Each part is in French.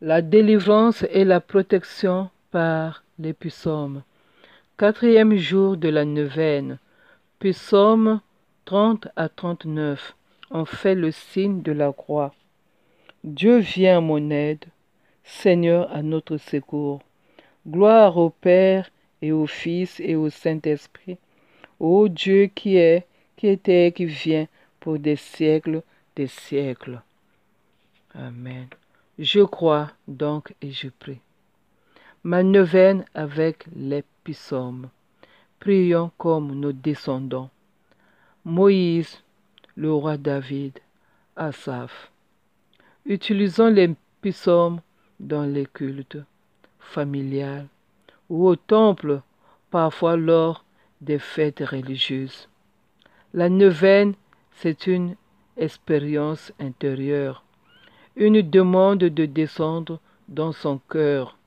La délivrance et la protection par les psaumes. Quatrième jour de la neuvaine. Psaume 30 à 39. On fait le signe de la croix. Dieu vient à mon aide, Seigneur à notre secours. Gloire au Père et au Fils et au Saint-Esprit, ô Dieu qui est, qui était et qui vient pour des siècles des siècles. Amen. Je crois donc et je prie. Ma neuvaine avec les psaumes. Prions comme nos descendants. Moïse, le roi David, Asaph. Utilisons les psaumes dans les cultes familiales ou au temple, parfois lors des fêtes religieuses. La neuvaine, c'est une expérience intérieure, une demande de descendre dans son cœur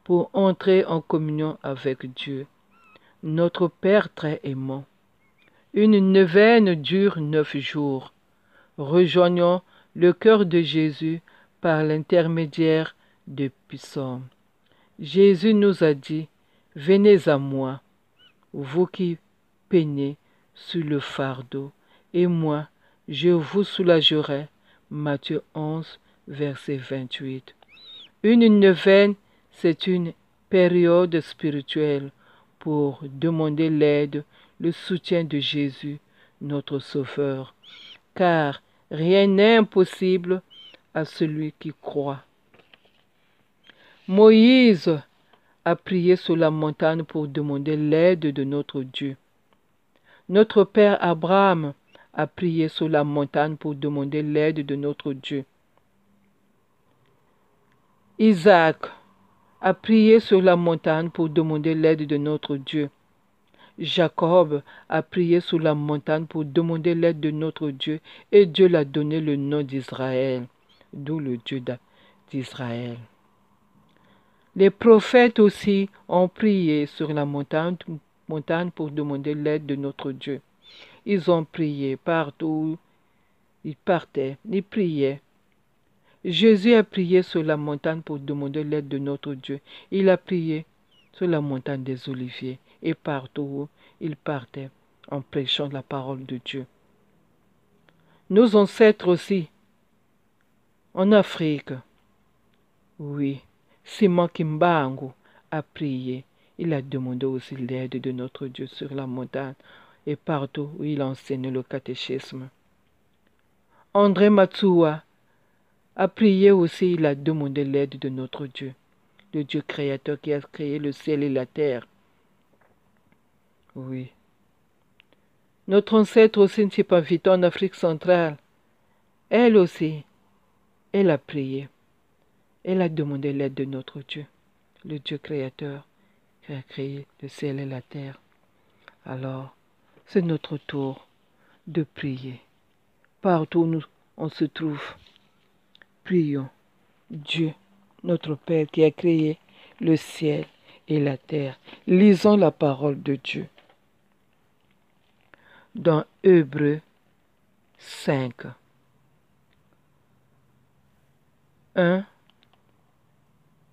pour entrer en communion avec Dieu, notre Père très aimant. Une neuvaine dure 9 jours. Rejoignons le cœur de Jésus par l'intermédiaire des psaumes. Jésus nous a dit, « Venez à moi, vous qui peinez sous le fardeau, et moi, je vous soulagerai. » Matthieu 11, verset 28. Une neuvaine, c'est une période spirituelle pour demander l'aide, le soutien de Jésus, notre Sauveur, car rien n'est impossible à celui qui croit. Moïse a prié sur la montagne pour demander l'aide de notre Dieu. Notre Père Abraham a prié sur la montagne pour demander l'aide de notre Dieu. Isaac a prié sur la montagne pour demander l'aide de notre Dieu. Jacob a prié sur la montagne pour demander l'aide de notre Dieu et Dieu l'a donné le nom d'Israël, d'où le Dieu d'Israël. Les prophètes aussi ont prié sur la montagne pour demander l'aide de notre Dieu. Ils ont prié partout, ils partaient, ils priaient. Jésus a prié sur la montagne pour demander l'aide de notre Dieu. Il a prié sur la montagne des Oliviers et partout où il partait en prêchant la parole de Dieu. Nos ancêtres aussi, en Afrique, oui, Simon Kimbangu a prié. Il a demandé aussi l'aide de notre Dieu sur la montagne et partout où il enseigne le catéchisme. André Matsua a prié aussi, il a demandé l'aide de notre Dieu, le Dieu créateur qui a créé le ciel et la terre. Oui. Notre ancêtre aussi, Nsipavita en Afrique centrale, elle aussi, elle a prié. Elle a demandé l'aide de notre Dieu, le Dieu créateur qui a créé le ciel et la terre. Alors, c'est notre tour de prier. Partout où on se trouve, prions Dieu, notre Père qui a créé le ciel et la terre. Lisons la parole de Dieu. Dans Hébreux 5, 1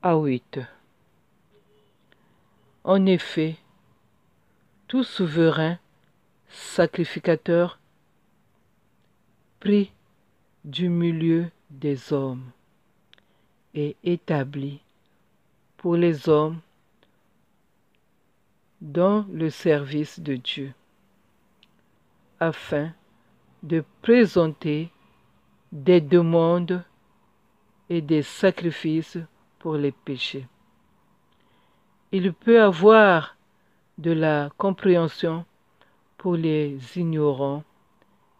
à 8. En effet, tout souverain sacrificateur pris du milieu des hommes et établi pour les hommes dans le service de Dieu, afin de présenter des demandes et des sacrifices pour les péchés. Il peut avoir de la compréhension pour les ignorants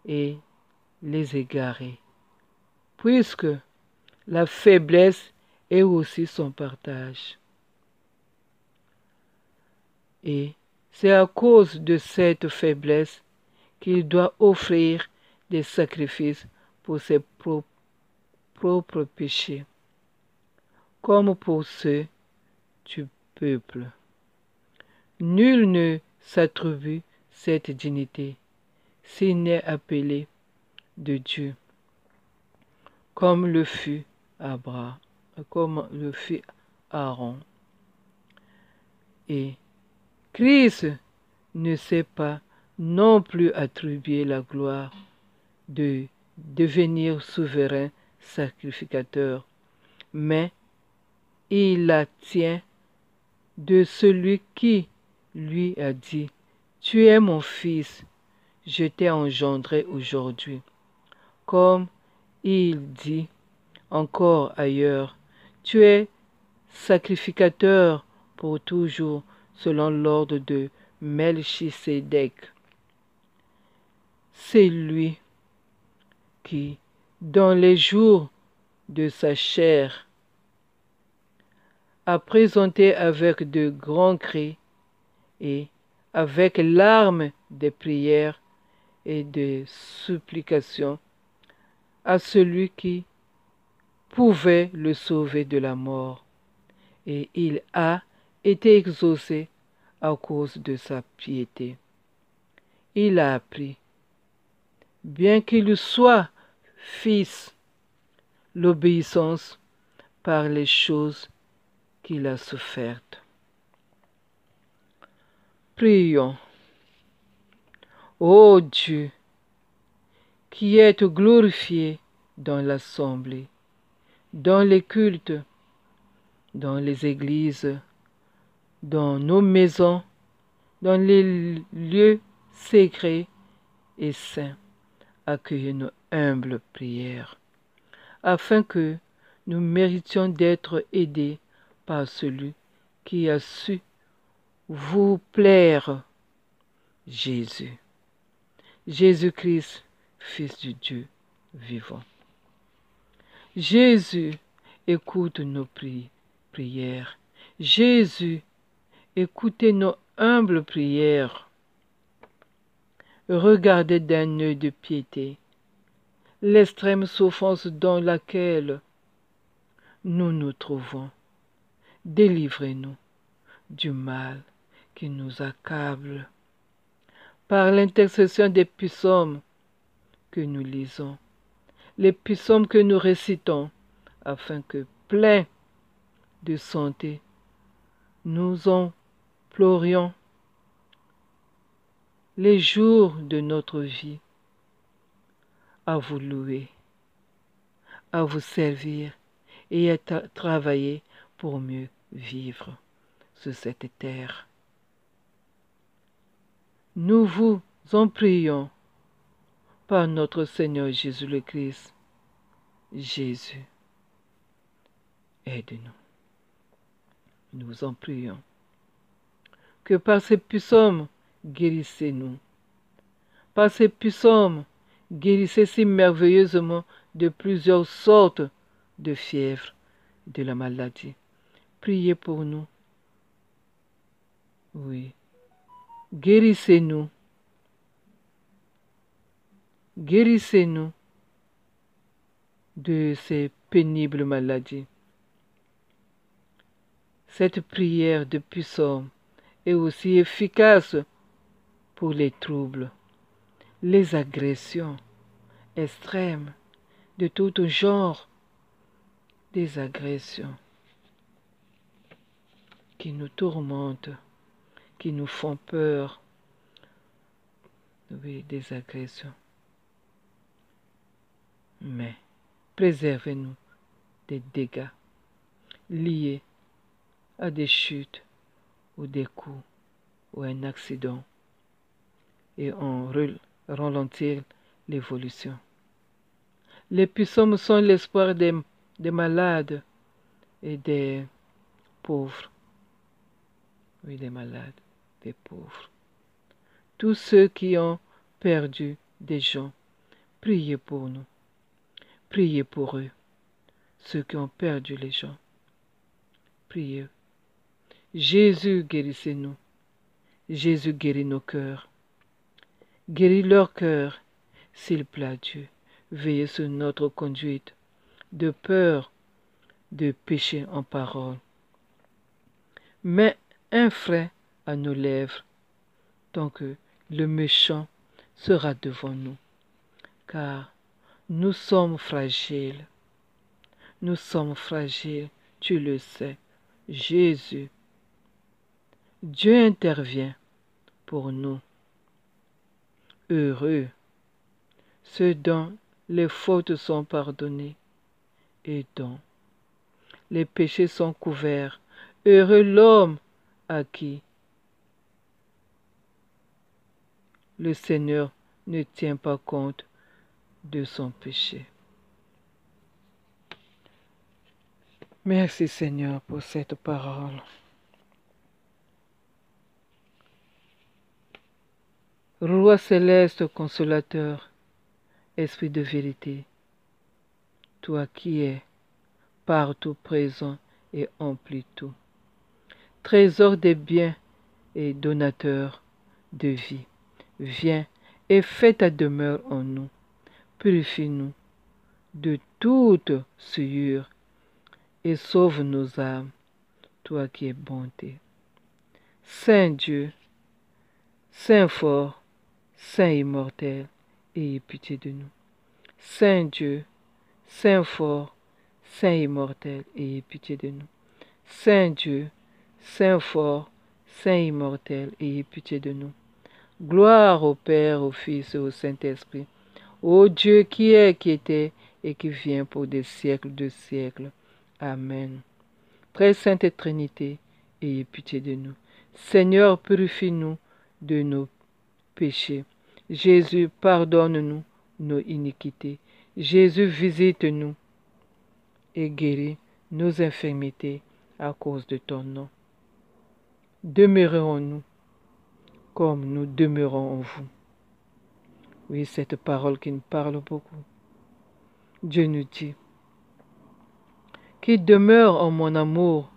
et les égarés, puisque la faiblesse est aussi son partage. Et c'est à cause de cette faiblesse qu'il doit offrir des sacrifices pour ses propres péchés, comme pour ceux du peuple. Nul ne s'attribue cette dignité s'il n'est appelé de Dieu, comme le fut Abraham. comme le fit Aaron. Et Christ ne s'est pas non plus attribué la gloire de devenir souverain sacrificateur, mais il la tient de celui qui lui a dit, « Tu es mon fils, je t'ai engendré aujourd'hui. » Comme il dit encore ailleurs, « Tu es sacrificateur pour toujours, selon l'ordre de Melchisédek. » C'est lui qui, dans les jours de sa chair, a présenté avec de grands cris et avec larmes des prières et des supplications à celui qui pouvait le sauver de la mort. Et il a été exaucé à cause de sa piété. Il a appris, bien qu'il soit fils, l'obéissance par les choses qu'il a souffertes. Prions. Ô Dieu, qui êtes glorifié dans l'assemblée, dans les cultes, dans les églises, dans nos maisons, dans les lieux sacrés et saints, accueillez nos humbles prières, afin que nous méritions d'être aidés par celui qui a su vous plaire, Jésus. Jésus-Christ, Fils du Dieu vivant. Jésus, écoute nos prières. Jésus, écoutez nos humbles prières. Regardez d'un œil de piété l'extrême souffrance dans laquelle nous nous trouvons. Délivrez-nous du mal qui nous accable. Par l'intercession des psaumes que nous lisons, les psaumes que nous récitons, afin que, pleins de santé, nous implorions les jours de notre vie à vous louer, à vous servir et à travailler pour mieux vivre sur cette terre. Nous vous en prions par notre Seigneur Jésus le Christ. Jésus, aide-nous. Nous vous en prions. Que par ces psaumes, guérissez-nous. Par ces psaumes, guérissez si merveilleusement de plusieurs sortes de fièvres, de la maladie. Priez pour nous. Oui. Guérissez-nous. Guérissez-nous de ces pénibles maladies. Cette prière de psaume est aussi efficace pour les troubles, les agressions extrêmes de tout genre, des agressions qui nous tourmentent, qui nous font peur. Oui, des agressions. Mais préservez-nous des dégâts liés à des chutes ou des coups ou un accident et en ralentir l'évolution. Les psaumes sont l'espoir des malades et des pauvres. Oui, des malades, des pauvres. Tous ceux qui ont perdu des gens, priez pour nous. Priez pour eux. Ceux qui ont perdu les gens, priez. Jésus, guérissez-nous. Jésus guérit nos cœurs. Guéris leur cœur, s'il plaît à Dieu. Veillez sur notre conduite, de peur de pécher en parole. Mets un frein à nos lèvres, tant que le méchant sera devant nous, car nous sommes fragiles. Nous sommes fragiles, tu le sais. Jésus, Dieu intervient pour nous. Heureux ceux dont les fautes sont pardonnées et dont les péchés sont couverts. Heureux l'homme à qui le Seigneur ne tient pas compte de son péché. Merci Seigneur pour cette parole. Roi céleste consolateur, Esprit de vérité, toi qui es partout présent et emplis tout, trésor des biens et donateur de vie, viens et fais ta demeure en nous, purifie-nous de toute souillure et sauve nos âmes, toi qui es bonté. Saint Dieu, Saint fort, Saint immortel, ayez pitié de nous. Saint Dieu, Saint fort, Saint immortel, ayez pitié de nous. Saint Dieu, Saint fort, Saint immortel, ayez pitié de nous. Gloire au Père, au Fils et au Saint-Esprit, ô Dieu qui est, qui était et qui vient pour des siècles de siècles. Amen. Très sainte Trinité, ayez pitié de nous. Seigneur, purifie-nous de nos péchés. Jésus, pardonne-nous nos iniquités. Jésus, visite-nous et guéris nos infirmités à cause de ton nom. Demeurons-nous comme nous demeurons en vous. Oui, cette parole qui nous parle beaucoup. Dieu nous dit, qui demeure en mon amour,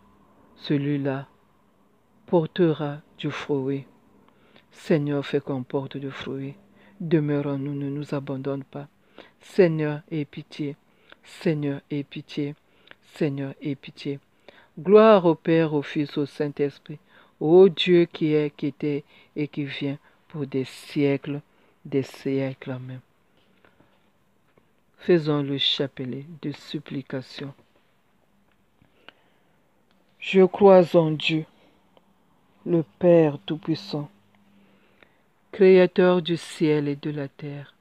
celui-là portera du fruit. Seigneur, fais qu'on porte du fruit. Demeurons-nous, ne nous abandonne pas. Seigneur, aie pitié. Seigneur, aie pitié. Seigneur, aie pitié. Gloire au Père, au Fils, au Saint-Esprit, ô Dieu qui est, qui était et qui vient pour des siècles même. Faisons le chapelet de supplication. Je crois en Dieu, le Père Tout-Puissant, Créateur du ciel et de la terre,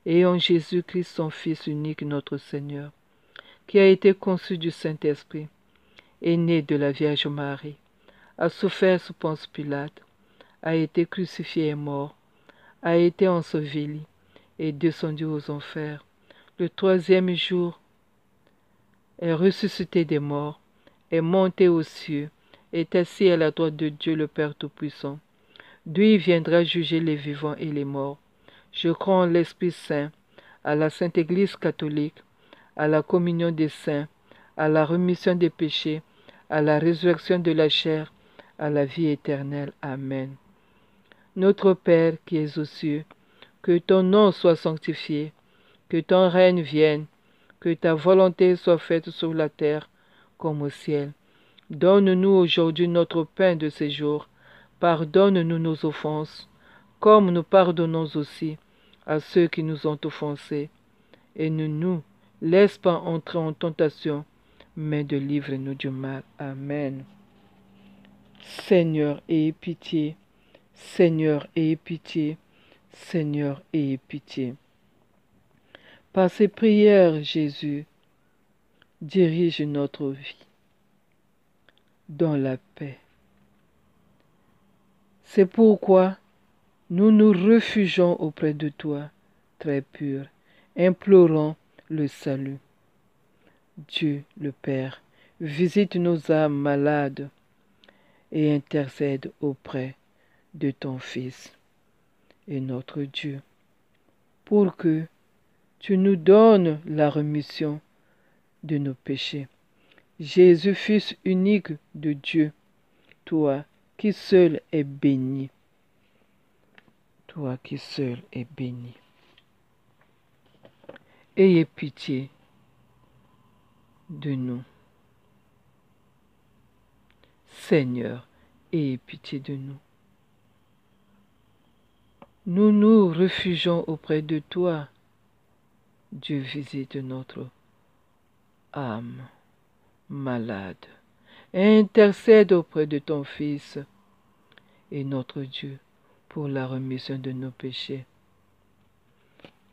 et en Jésus-Christ, son Fils unique, notre Seigneur, qui a été conçu du Saint-Esprit, est né de la Vierge Marie, a souffert sous Ponce Pilate, a été crucifié et mort, a été enseveli et descendu aux enfers. Le troisième jour est ressuscité des morts, est monté aux cieux, est assis à la droite de Dieu le Père Tout-Puissant. D'où il viendra juger les vivants et les morts. Je crois en l'Esprit Saint, à la Sainte Église catholique, à la communion des saints, à la rémission des péchés, à la résurrection de la chair, à la vie éternelle. Amen. Notre Père qui es aux cieux, que ton nom soit sanctifié, que ton règne vienne, que ta volonté soit faite sur la terre comme au ciel. Donne-nous aujourd'hui notre pain de ce jour. Pardonne-nous nos offenses, comme nous pardonnons aussi à ceux qui nous ont offensés. Et ne nous laisse pas entrer en tentation, mais délivre-nous du mal. Amen. Seigneur, aie pitié. Seigneur, aie pitié. Seigneur, aie pitié. Par ces prières, Jésus, dirige notre vie dans la paix. C'est pourquoi nous nous refugions auprès de toi, très pur, implorant le salut. Dieu le Père, visite nos âmes malades et intercède auprès de ton Fils et notre Dieu, pour que tu nous donnes la rémission de nos péchés. Jésus, Fils unique de Dieu, toi qui seul es béni. Toi qui seul es béni. Ayez pitié de nous. Seigneur, ayez pitié de nous. Nous nous refugions auprès de toi. Dieu visite notre âme malade. Intercède auprès de ton Fils et notre Dieu pour la rémission de nos péchés.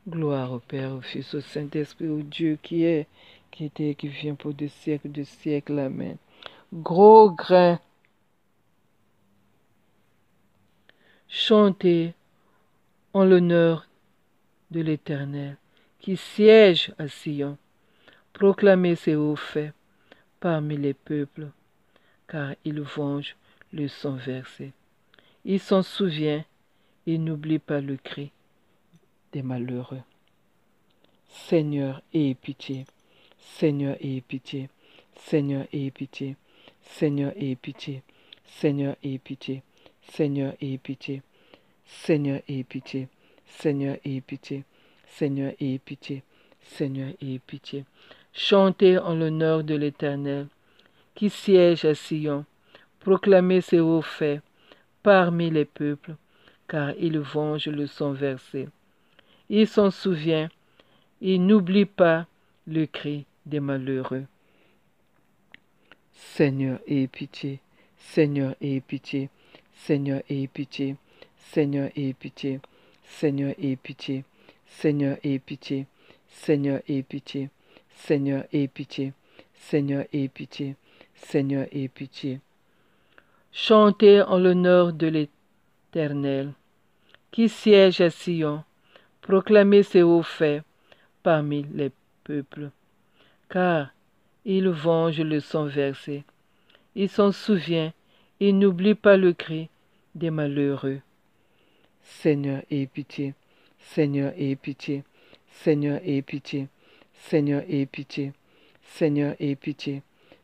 Gloire au Père, au Fils, au Saint-Esprit, au Dieu qui est, qui était et qui vient pour des siècles de siècles. Amen. Gros grain. Chantez en l'honneur de l'Éternel qui siège à Sion. Proclamez ses hauts faits parmi les peuples, car il venge le sang versé. Il s'en souvient et n'oublie pas le cri des malheureux. Seigneur, aie pitié. Seigneur, aie pitié. Seigneur, aie pitié. Seigneur, aie pitié. Seigneur, aie pitié. Seigneur, aie pitié. Seigneur, aie pitié. Seigneur, aie pitié. Seigneur, aie pitié. Seigneur, aie pitié. Chantez en l'honneur de l'Éternel, qui siège à Sion. Proclamez ses hauts faits parmi les peuples, car il venge le sang versé. Il s'en souvient, il n'oublie pas le cri des malheureux. Seigneur, aie pitié. Seigneur, aie pitié. Seigneur, aie pitié. Seigneur, aie pitié. Seigneur, aie pitié. Seigneur, aie pitié. Seigneur, aie pitié. Seigneur, aie pitié. Seigneur, aie pitié. Seigneur, aie pitié. Chantez en l'honneur de l'Éternel, qui siège à Sion. Proclamez ses hauts faits parmi les peuples, car il venge le sang versé. Il s'en souvient, il n'oublie pas le cri des malheureux. Seigneur, aie pitié. Seigneur, aie pitié. Seigneur, aie pitié. Seigneur, aie pitié. Seigneur, aie pitié.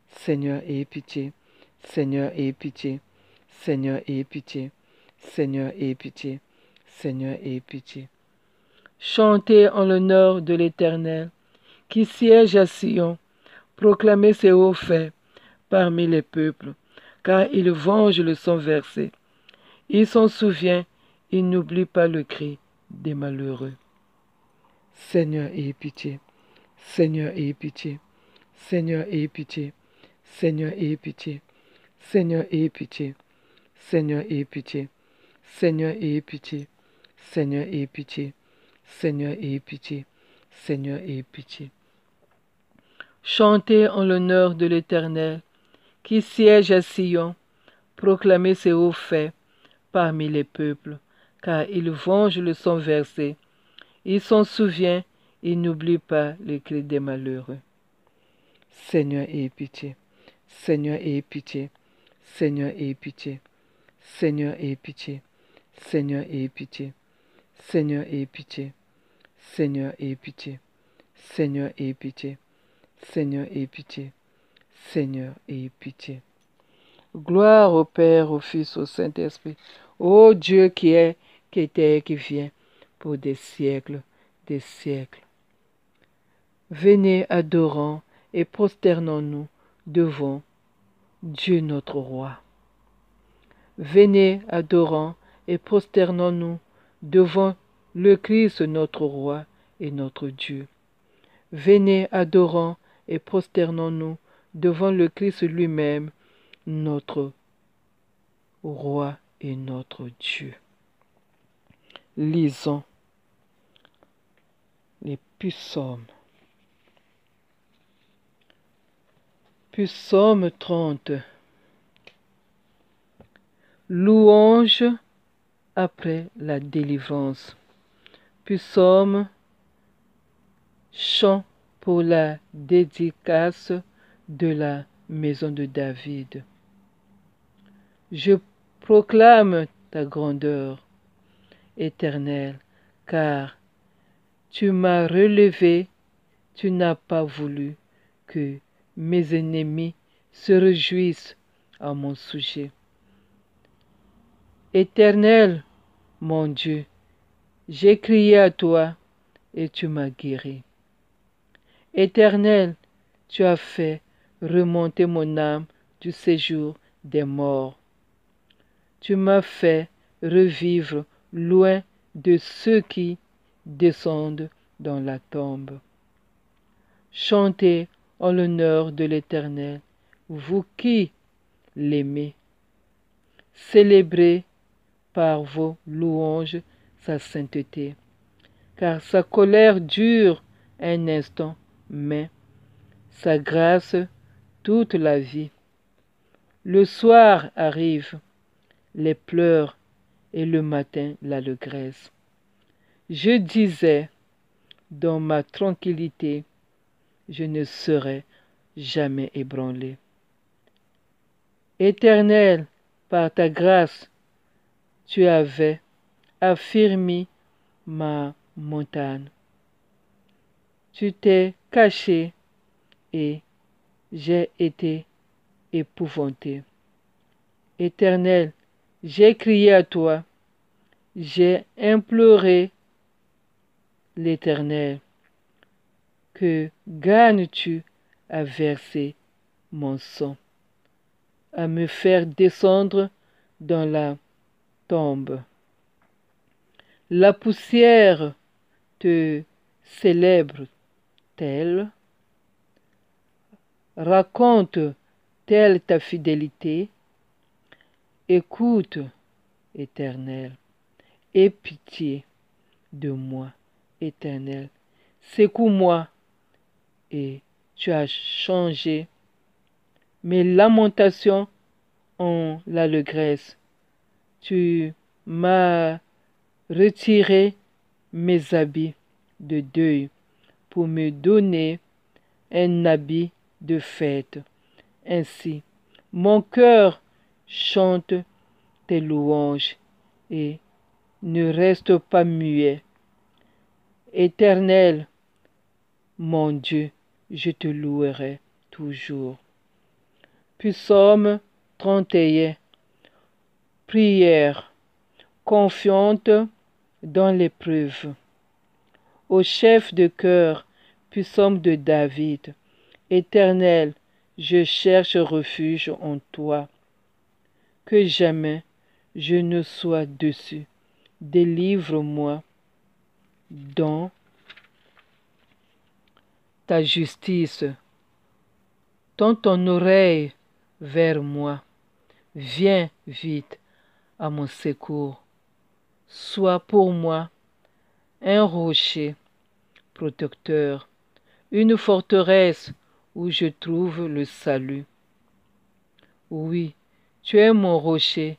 Seigneur, aie pitié. Seigneur, aie pitié. Seigneur, aie pitié. Seigneur, aie pitié. Seigneur, aie pitié. Chantez en l'honneur de l'Éternel, qui siège à Sion. Proclamez ses hauts faits parmi les peuples, car il venge le sang versé. Il s'en souvient, il n'oublie pas le cri des malheureux. Seigneur, aie pitié. Seigneur, aie pitié. Seigneur, aie pitié. Seigneur, aie pitié. Seigneur, aie pitié. Seigneur, aie pitié. Seigneur, aie pitié. Seigneur, aie pitié. Seigneur, aie pitié. Seigneur, aie pitié. Chantez en l'honneur de l'Éternel, qui siège à Sion. Proclamez ses hauts faits parmi les peuples, car il venge le sang versé. Il s'en souvient, il n'oublie pas les cris des malheureux. Seigneur, aie pitié. Seigneur, aie pitié. Seigneur, aie pitié. Seigneur, aie pitié. Seigneur, aie pitié. Seigneur, aie pitié. Seigneur, aie pitié. Seigneur, aie pitié. Seigneur, aie pitié. Seigneur, aie pitié. Gloire au Père, au Fils, au Saint-Esprit, ô Dieu qui est, qui était et qui vient, pour des siècles, des siècles. Venez, adorons et prosternons-nous devant Dieu notre Roi. Venez, adorons et prosternons-nous devant le Christ notre Roi et notre Dieu. Venez, adorons et prosternons-nous devant le Christ lui-même, notre Roi et notre Dieu. Lisons les psaumes. Psaume 30. Louange après la délivrance. Psaume, chant pour la dédicace de la maison de David. Je proclame ta grandeur, Éternel, car tu m'as relevé, tu n'as pas voulu que mes ennemis se réjouissent à mon sujet. Éternel, mon Dieu, j'ai crié à toi et tu m'as guéri. Éternel, tu as fait remonter mon âme du séjour des morts. Tu m'as fait revivre loin de ceux qui descendent dans la tombe. Chantez en l'honneur de l'Éternel, vous qui l'aimez. Célébrez par vos louanges sa sainteté, car sa colère dure un instant, mais sa grâce toute la vie. Le soir arrive, les pleurs, et le matin l'allégresse. Je disais, dans ma tranquillité, je ne serai jamais ébranlé. Éternel, par ta grâce, tu avais affermi ma montagne. Tu t'es caché et j'ai été épouvanté. Éternel, j'ai crié à toi, j'ai imploré l'Éternel. Que gagnes-tu à verser mon sang, à me faire descendre dans la tombe? La poussière te célèbre-t-elle? Raconte-t-elle ta fidélité? Écoute, Éternel, aie pitié de moi, Éternel. Secoue-moi, et tu as changé mes lamentations en l'allégresse. Tu m'as retiré mes habits de deuil pour me donner un habit de fête. Ainsi, mon cœur chante tes louanges et ne reste pas muet. Éternel, mon Dieu, je te louerai toujours. Psaume 31. Prière confiante dans l'épreuve. Au chef de chœur, psaume de David. Éternel, je cherche refuge en toi. Que jamais je ne sois dessus. Délivre-moi dans ta justice. Tends ton oreille vers moi. Viens vite à mon secours. Sois pour moi un rocher protecteur, une forteresse où je trouve le salut. Oui, tu es mon rocher,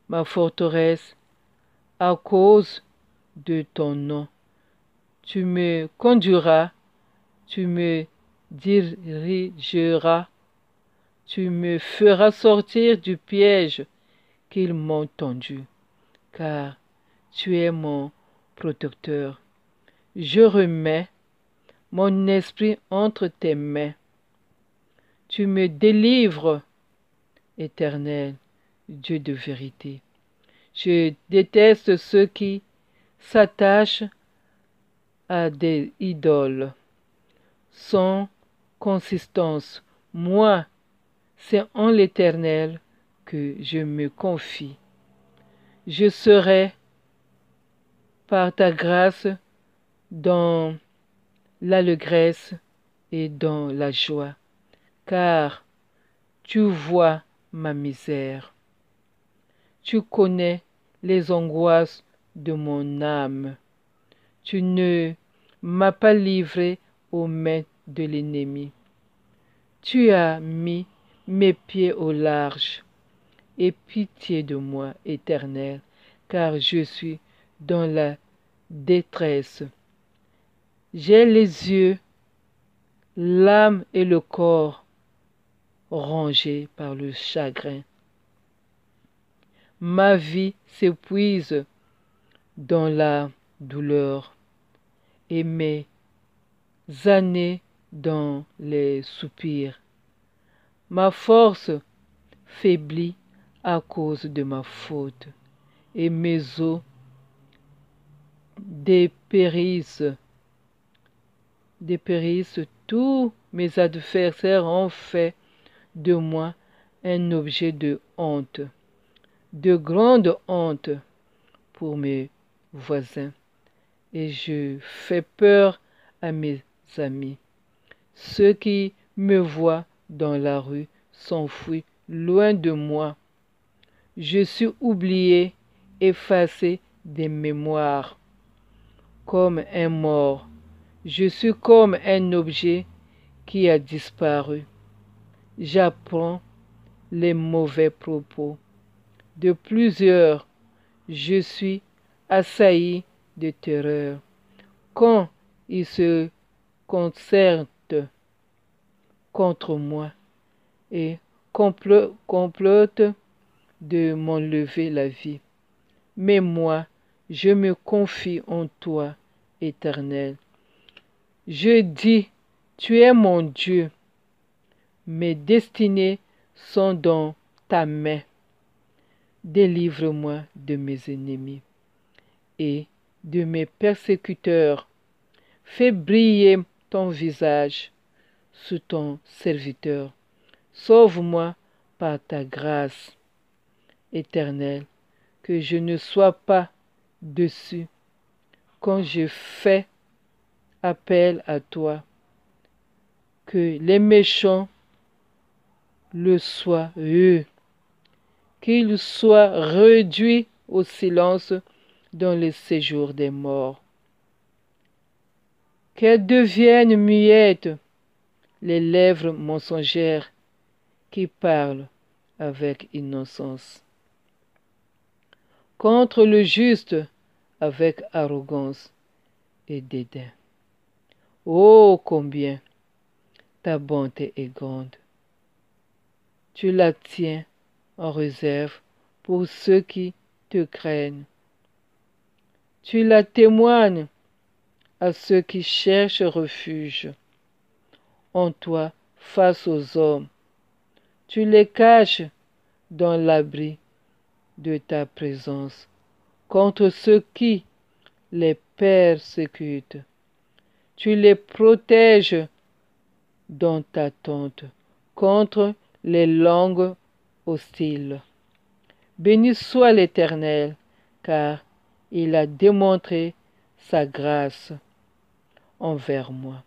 ma forteresse, à cause de ton nom. Tu me conduiras, tu me dirigeras, tu me feras sortir du piège qu'ils m'ont tendu, car tu es mon protecteur. Je remets mon esprit entre tes mains. Tu me délivres, Éternel, Dieu de vérité. Je déteste ceux qui s'attachent à des idoles sans consistance. Moi, c'est en l'Éternel que je me confie. Je serai, par ta grâce, dans l'allégresse et dans la joie, car tu vois ma misère. Tu connais les angoisses de mon âme. Tu ne m'as pas livré aux mains de l'ennemi. Tu as mis mes pieds au large. Aie pitié de moi, Éternel, car je suis dans la détresse. J'ai les yeux, l'âme et le corps rongés par le chagrin. Ma vie s'épuise dans la douleur et mes années dans les soupirs. Ma force faiblit à cause de ma faute et mes os dépérissent. Tous mes adversaires ont fait de moi un objet de honte, de grande honte pour mes voisins, et je fais peur à mes amis. Ceux qui me voit dans la rue, s'enfuit loin de moi. Je suis oublié, effacé des mémoires, comme un mort. Je suis comme un objet qui a disparu. J'apprends les mauvais propos de plusieurs. Je suis assailli de terreur. Quand ils se concertent contre moi et complotent de m'enlever la vie. Mais moi, je me confie en toi, Éternel. Je dis, tu es mon Dieu. Mes destinées sont dans ta main. Délivre-moi de mes ennemis et de mes persécuteurs. Fais briller ton visage sous ton serviteur. Sauve-moi par ta grâce, Éternel, que je ne sois pas déçu quand je fais appel à toi, que les méchants le soient eux, qu'ils soient réduits au silence dans le séjour des morts, qu'elles deviennent muettes les lèvres mensongères qui parlent avec innocence. Contre le juste avec arrogance et dédain. Oh, combien ta bonté est grande. Tu la tiens en réserve pour ceux qui te craignent. Tu la témoignes à ceux qui cherchent refuge en toi face aux hommes. Tu les caches dans l'abri de ta présence contre ceux qui les persécutent. Tu les protèges dans ta tente contre les langues hostiles. Béni soit l'Éternel, car il a démontré sa grâce envers moi,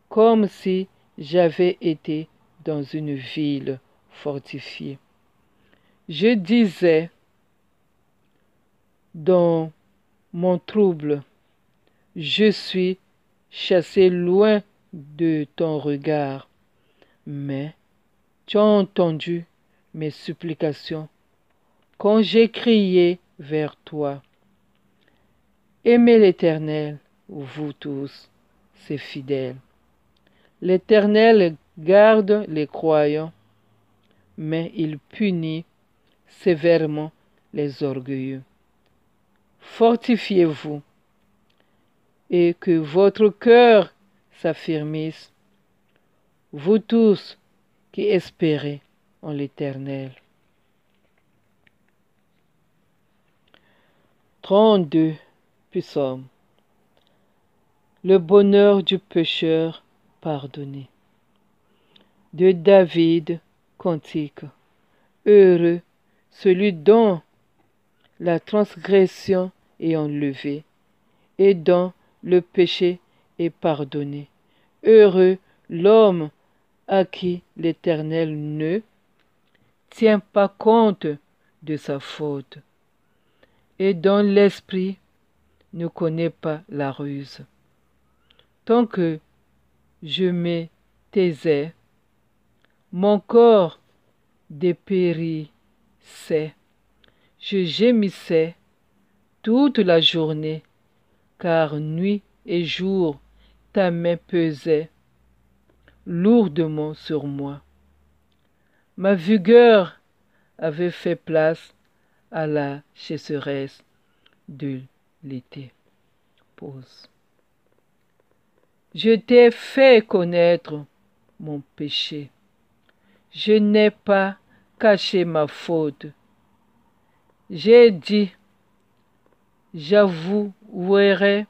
comme si j'avais été dans une ville fortifiée. Je disais dans mon trouble, je suis chassé loin de ton regard, mais tu as entendu mes supplications quand j'ai crié vers toi. Aimez l'Éternel, vous tous, ses fidèles. L'Éternel garde les croyants, mais il punit sévèrement les orgueilleux. Fortifiez-vous et que votre cœur s'affermisse, vous tous qui espérez en l'Éternel. 32. Psaume. Le bonheur du pécheur pardonné. De David, cantique. Heureux celui dont la transgression est enlevée et dont le péché est pardonné. Heureux l'homme à qui l'Éternel ne tient pas compte de sa faute et dont l'esprit ne connaît pas la ruse. Tant que je me taisais, mon corps dépérissait. Je gémissais toute la journée, car nuit et jour ta main pesait lourdement sur moi. Ma vigueur avait fait place à la chasseresse de l'été. Pause. Je t'ai fait connaître mon péché. Je n'ai pas caché ma faute. J'ai dit, j'avouerai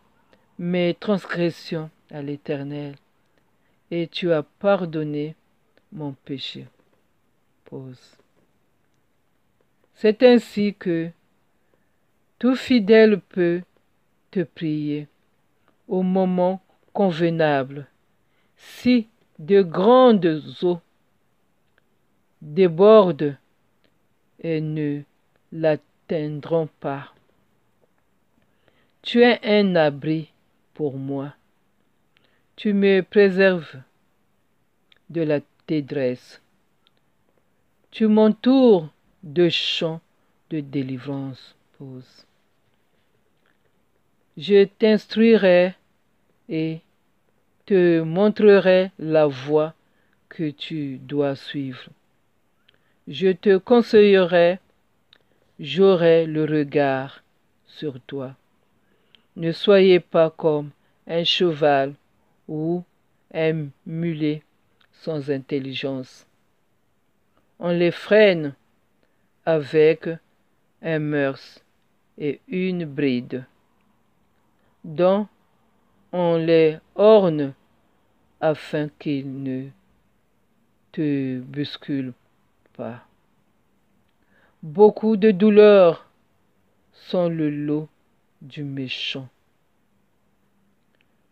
mes transgressions à l'Éternel, et tu as pardonné mon péché. Pause. C'est ainsi que tout fidèle peut te prier au moment convenable, si de grandes eaux débordent et ne l'atteindront pas. Tu es un abri pour moi. Tu me préserves de la détresse. Tu m'entoures de champs de délivrance. Pause. Je t'instruirai et te montrerai la voie que tu dois suivre. Je te conseillerai, j'aurai le regard sur toi. Ne soyez pas comme un cheval ou un mulet sans intelligence. On les freine avec un mœurs et une bride, dont on les orne afin qu'ils ne te bousculent pas. Beaucoup de douleurs sont le lot du méchant,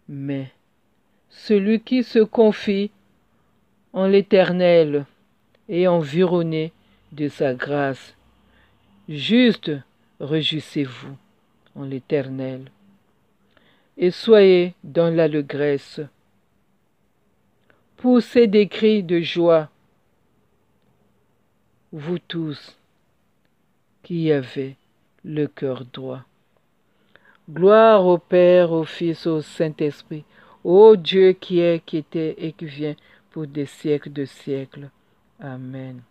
mais celui qui se confie en l'Éternel est environné de sa grâce. Juste réjouissez-vous en l'Éternel et soyez dans l'allégresse. Poussez des cris de joie, vous tous qui avez le cœur droit. Gloire au Père, au Fils, au Saint-Esprit, ô Dieu qui est, qui était et qui vient pour des siècles de siècles. Amen.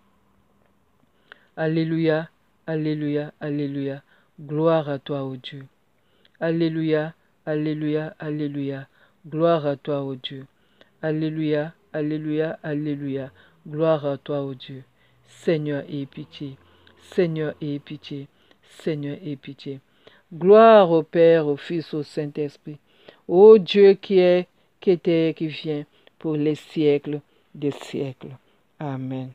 Alléluia, alléluia, alléluia. Gloire à toi, ô Dieu. Alléluia, alléluia, alléluia. Gloire à toi, ô Dieu. Alléluia, alléluia, alléluia. Gloire à toi, ô Dieu. Seigneur, aie pitié. Seigneur, aie pitié. Seigneur, aie pitié. Gloire au Père, au Fils, au Saint-Esprit. Ô Dieu qui est, qui était, qui vient, pour les siècles des siècles. Amen.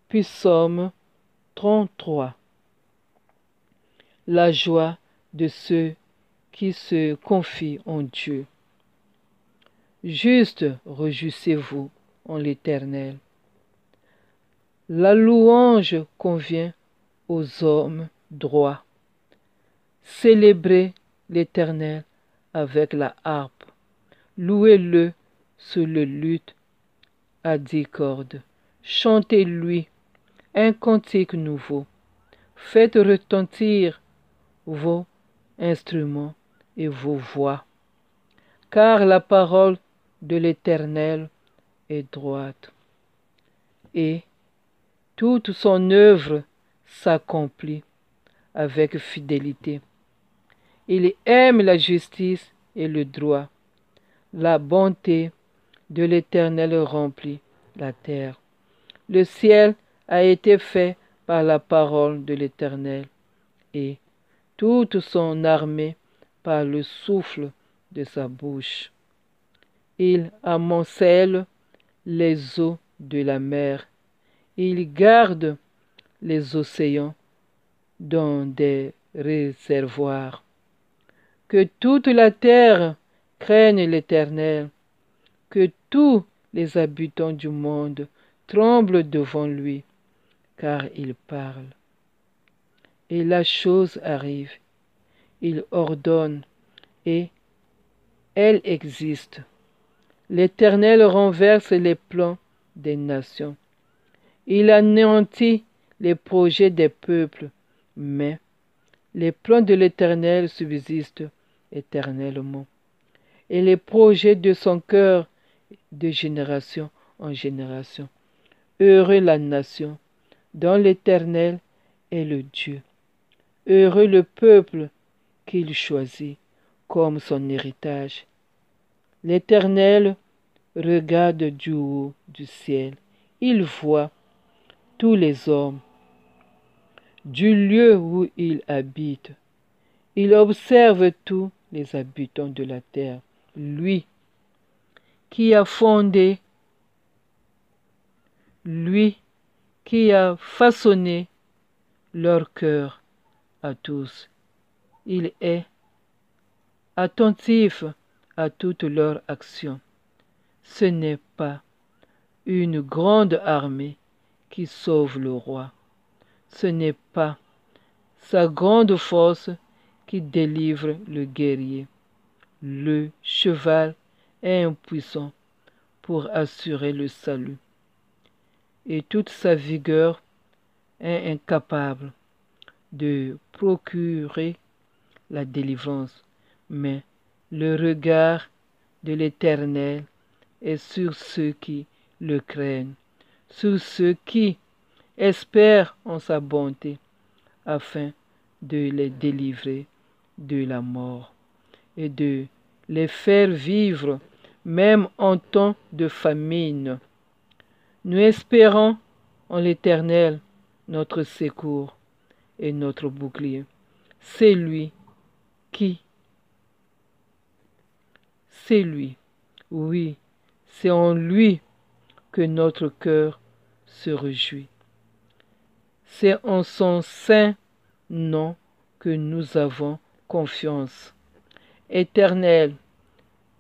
Puis Psaume 33. La joie de ceux qui se confient en Dieu. Juste réjouissez-vous en l'Éternel. La louange convient aux hommes droits. Célébrez l'Éternel avec la harpe. Louez-le sur le luth à 10 cordes. Chantez-lui un cantique nouveau. Faites retentir vos instruments et vos voix. Car la parole de l'Éternel est droite, et toute son œuvre s'accomplit avec fidélité. Il aime la justice et le droit. La bonté de l'Éternel remplit la terre. Le ciel a été fait par la parole de l'Éternel, et toute son armée par le souffle de sa bouche. Il amoncelle les eaux de la mer. Il garde les océans dans des réservoirs. Que toute la terre craigne l'Éternel, que tous les habitants du monde tremblent devant lui, car il parle. Et la chose arrive, il ordonne, et elle existe. L'Éternel renverse les plans des nations. Il anéantit les projets des peuples, mais les plans de l'Éternel subsistent éternellement, et les projets de son cœur de génération en génération. Heureux la nation dont l'Éternel est le Dieu. Heureux le peuple qu'il choisit comme son héritage. L'Éternel regarde du haut du ciel. Il voit tous les hommes du lieu où il habite. Il observe tous les habitants de la terre. Lui qui a fondé, lui qui a façonné leur cœur à tous. Il est attentif à toutes leurs actions. Ce n'est pas une grande armée qui sauve le roi. Ce n'est pas sa grande force qui délivre le guerrier. Le cheval est impuissant pour assurer le salut, et toute sa vigueur est incapable de procurer la délivrance. Mais le regard de l'Éternel est sur ceux qui le craignent, sur ceux qui espèrent en sa bonté, afin de les délivrer de la mort et de les faire vivre même en temps de famine. Nous espérons en l'Éternel, notre secours et notre bouclier. C'est lui qui, c'est lui, oui, c'est en lui que notre cœur se réjouit. C'est en son saint nom que nous avons confiance. Éternel,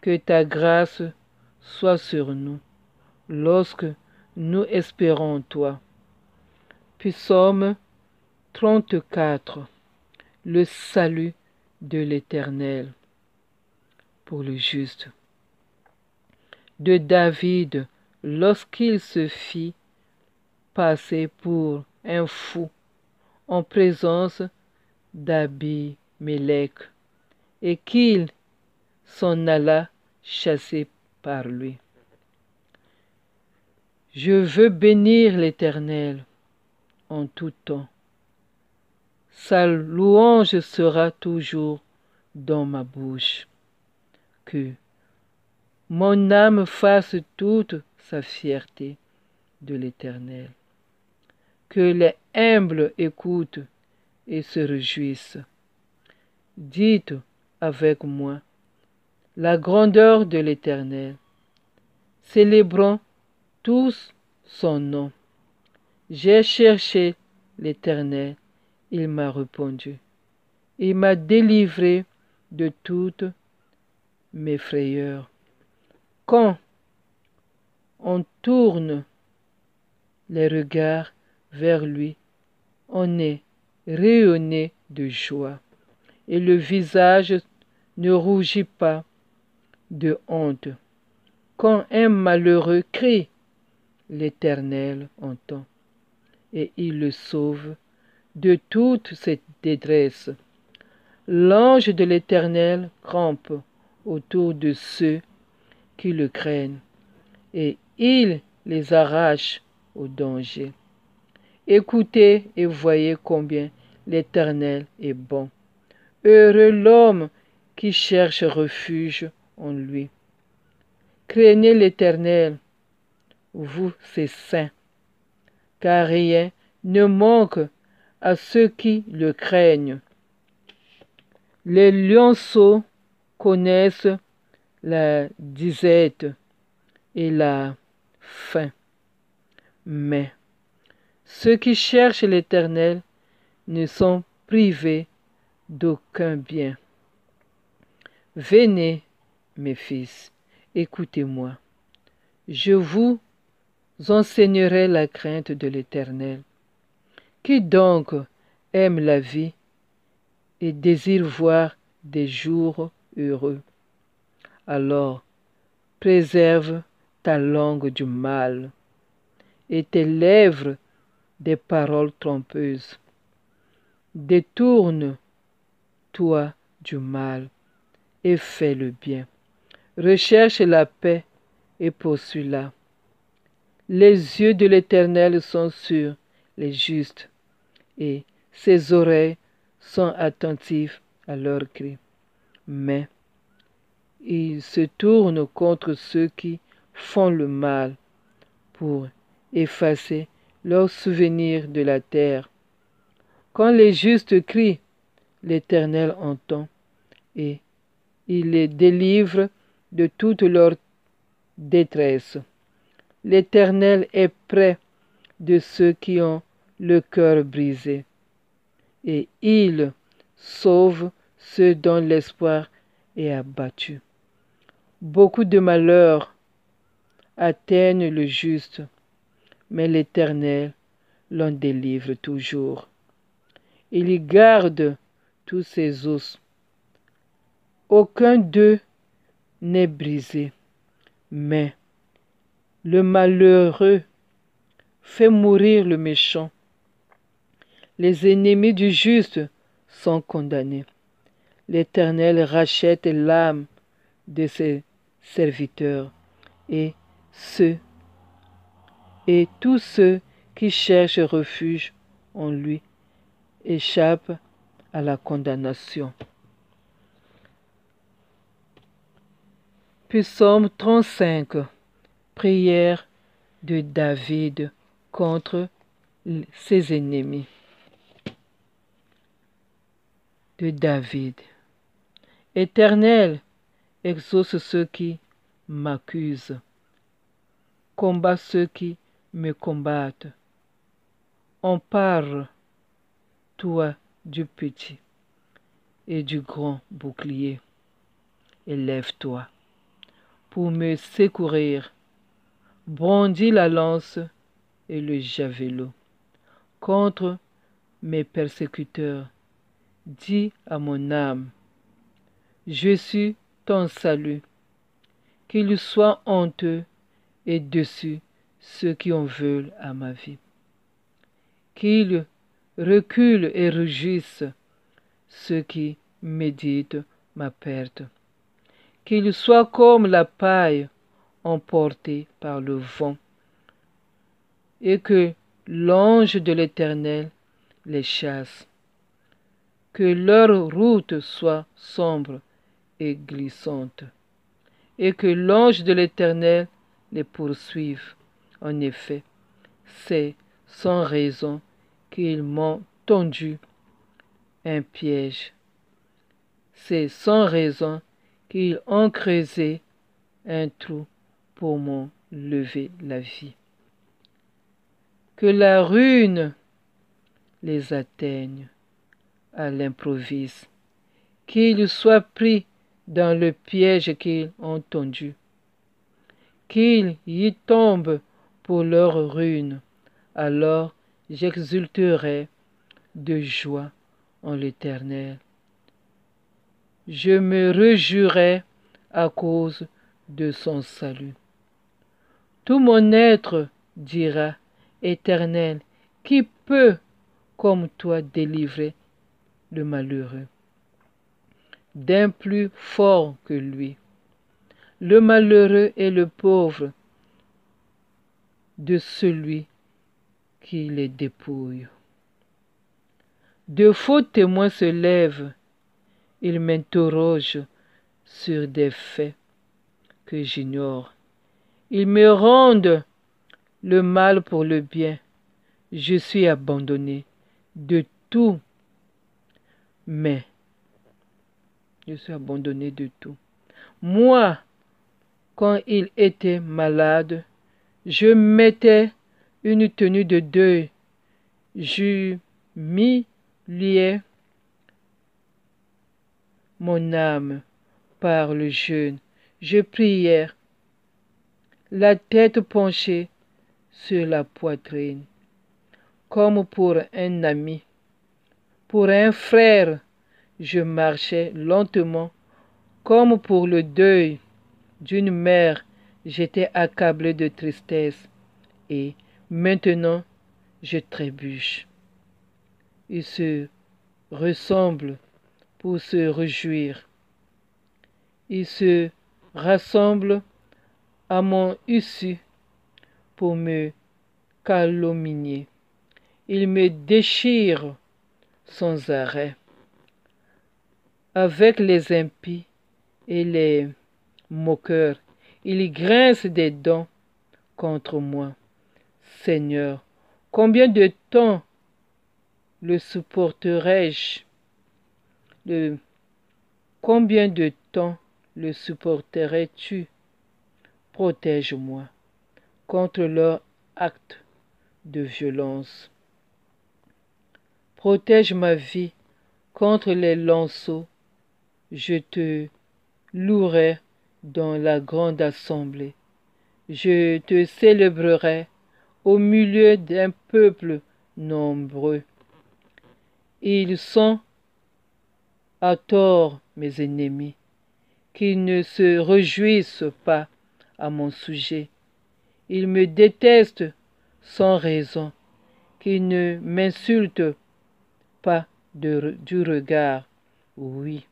que ta grâce soit sur nous lorsque nous espérons en toi. Psaume 34. Le salut de l'Éternel pour le juste. De David, lorsqu'il se fit passer pour un fou en présence d'Abimélec et qu'il s'en alla chassé par lui. Je veux bénir l'Éternel en tout temps. Sa louange sera toujours dans ma bouche. Que mon âme fasse toute sa fierté de l'Éternel. Que les humbles écoutent et se réjouissent. Dites avec moi la grandeur de l'Éternel. Célébrons tous son nom. J'ai cherché l'Éternel, il m'a répondu. Il m'a délivré de toutes mes frayeurs. Quand on tourne les regards vers lui, on est rayonné de joie, et le visage ne rougit pas de honte. Quand un malheureux crie, l'Éternel entend, et il le sauve de toute cette détresse. L'ange de l'Éternel campe autour de ceux qui le craignent, et il les arrache au danger. Écoutez et voyez combien l'Éternel est bon. Heureux l'homme qui cherche refuge en lui. Craignez l'Éternel, vous ses saints, car rien ne manque à ceux qui le craignent. Les lionceaux connaissent la disette et la faim, mais ceux qui cherchent l'Éternel ne sont privés d'aucun bien. Venez, mes fils, écoutez-moi. Je vous enseignerai la crainte de l'Éternel. Qui donc aime la vie et désire voir des jours heureux? Alors, préserve ta langue du mal et tes lèvres des paroles trompeuses. Détourne-toi du mal et fais le bien. Recherche la paix et poursuis-la. Les yeux de l'Éternel sont sur les justes, et ses oreilles sont attentives à leurs cris. Mais il se tourne contre ceux qui font le mal pour effacer leurs souvenirs de la terre. Quand les justes crient, l'Éternel entend, et il les délivre de toute leur détresse. L'Éternel est près de ceux qui ont le cœur brisé, et il sauve ceux dont l'espoir est abattu. Beaucoup de malheurs atteignent le juste, mais l'Éternel l'en délivre toujours. Il y garde tous ses os. Aucun d'eux n'est brisé, mais le malheureux fait mourir le méchant. Les ennemis du juste sont condamnés. L'Éternel rachète l'âme de ses serviteurs et tous ceux qui cherchent refuge en lui échappent à la condamnation. Psaume 35. Prière de David contre ses ennemis. De David. Éternel, exauce ceux qui m'accusent. Combat ceux qui me combattent. Empare, toi, du petit et du grand bouclier. Élève-toi pour me secourir. Brandis la lance et le javelot contre mes persécuteurs. Dis à mon âme, je suis ton salut. Qu'il soit honteux et dessus ceux qui en veulent à ma vie. Qu'ils reculent et rugissent ceux qui méditent ma perte. Qu'ils soient comme la paille emportée par le vent, et que l'ange de l'Éternel les chasse. Que leur route soit sombre et glissante, et que l'ange de l'Éternel les poursuive. En effet, c'est sans raison qu'ils m'ont tendu un piège. C'est sans raison qu'ils ont creusé un trou pour m'enlever la vie. Que la ruine les atteigne à l'improviste, qu'ils soient pris dans le piège qu'ils ont tendu, qu'ils y tombent pour leur ruine, alors j'exulterai de joie en l'Éternel. Je me réjouirai à cause de son salut. Tout mon être dira, Éternel, qui peut, comme toi, délivrer le malheureux d'un plus fort que lui, le malheureux et le pauvre de celui qui les dépouille. De faux témoins se lèvent, ils m'interrogent sur des faits que j'ignore. Ils me rendent le mal pour le bien. Je suis abandonné de tout, mais je suis abandonné de tout. Moi, quand il était malade, je mettais une tenue de deuil. J'humiliais mon âme par le jeûne. Je priais, la tête penchée sur la poitrine, comme pour un ami. Pour un frère, je marchais lentement, comme pour le deuil d'une mère, j'étais accablé de tristesse, et maintenant je trébuche. Ils se ressemblent pour se réjouir. Ils se rassemblent à mon issue pour me calomnier. Ils me déchirent sans arrêt. Avec les impies et les moqueurs, ils grincent des dents contre moi. Seigneur, combien de temps le supporterai-je? Combien de temps le supporterais-tu? Protège-moi contre leurs actes de violence. Protège ma vie contre les lanceaux. Je te louerai dans la grande assemblée. je te célébrerai au milieu d'un peuple nombreux. Ils sont à tort mes ennemis, qui ne se réjouissent pas à mon sujet. Ils me détestent sans raison, qui ne m'insultent pas du regard. Oui,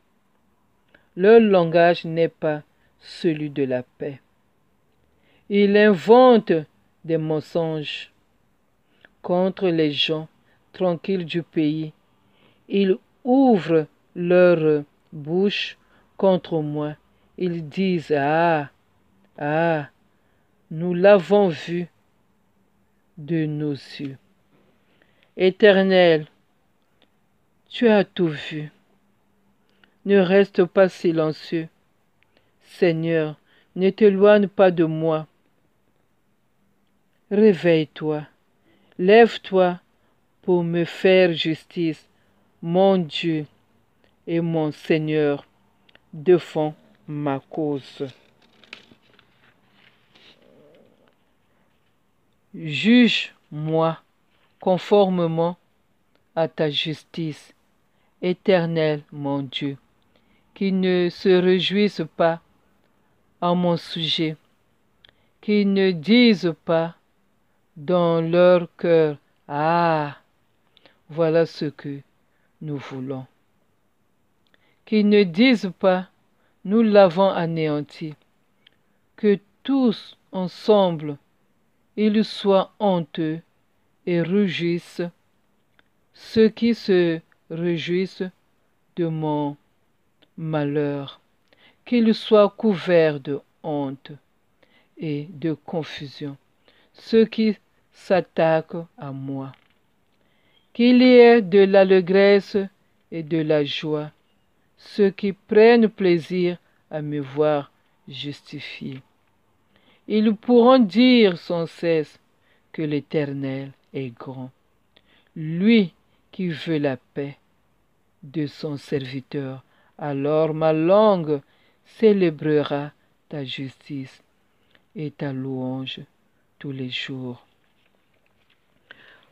leur langage n'est pas celui de la paix. Ils inventent des mensonges contre les gens tranquilles du pays. Ils ouvrent leur bouche contre moi. Ils disent: Ah, ah, nous l'avons vu de nos yeux. Éternel, tu as tout vu. Ne reste pas silencieux. Seigneur, ne t'éloigne pas de moi. Réveille-toi, lève-toi pour me faire justice, mon Dieu et mon Seigneur, défends ma cause. Juge-moi conformément à ta justice, Éternel mon Dieu, qui ne se réjouissent pas en mon sujet, qui ne disent pas dans leur cœur: Ah, voilà ce que nous voulons. Qui ne disent pas: Nous l'avons anéanti. Que tous ensemble ils soient honteux et rugissent, ceux qui se réjouissent de mon malheur, qu'ils soient couverts de honte et de confusion, ceux qui s'attaquent à moi. Qu'il y ait de l'allégresse et de la joie, ceux qui prennent plaisir à me voir justifié. Ils pourront dire sans cesse que l'Éternel est grand, lui qui veut la paix de son serviteur. Alors ma langue célébrera ta justice et ta louange tous les jours.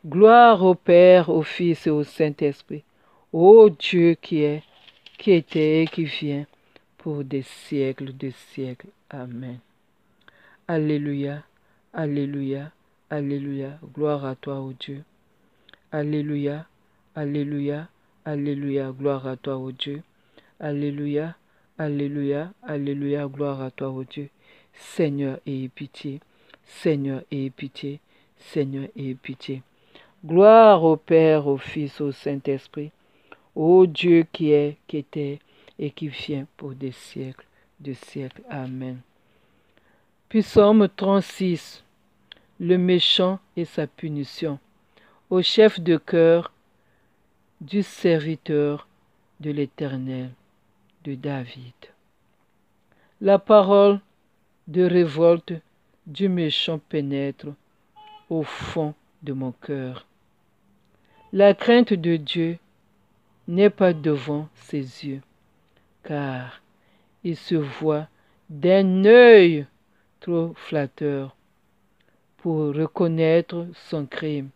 Gloire au Père, au Fils et au Saint-Esprit, ô Dieu qui est, qui était et qui vient, pour des siècles de siècles. Amen. Alléluia, alléluia, alléluia. Gloire à toi, ô Dieu. Alléluia, alléluia, alléluia. Gloire à toi, ô Dieu. Alléluia, alléluia, alléluia. Gloire à toi, ô Dieu. Seigneur, aie pitié. Seigneur, aie pitié. Seigneur, aie pitié. Gloire au Père, au Fils, au Saint-Esprit, ô Dieu qui est, qui était et qui vient pour des siècles de siècles. Amen. Psaume 36. Le méchant et sa punition. Au chef de cœur du serviteur de l'Éternel, de David. La parole de révolte du méchant pénètre au fond de mon cœur. La crainte de Dieu n'est pas devant ses yeux, car il se voit d'un œil trop flatteur pour reconnaître son crime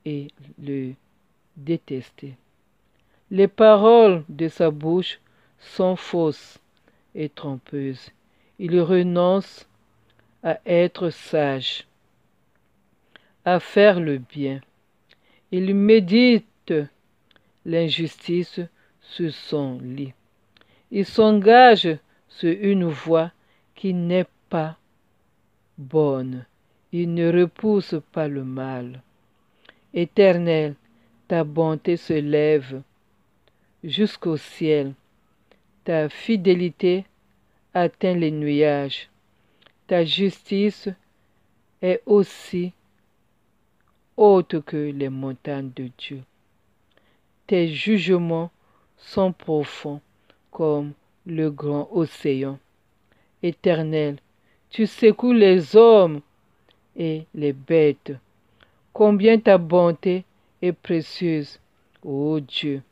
et le détester. Les paroles de sa bouche sont fausses et trompeuses. Il renonce à être sage, à faire le bien. Il médite l'injustice sur son lit. Il s'engage sur une voie qui n'est pas bonne. Il ne repousse pas le mal. Éternel, ta bonté se lève jusqu'au ciel. Ta fidélité atteint les nuages. Ta justice est aussi haute que les montagnes de Dieu. Tes jugements sont profonds comme le grand océan. Éternel, tu secoues les hommes et les bêtes. Combien ta bonté est précieuse, ô Dieu.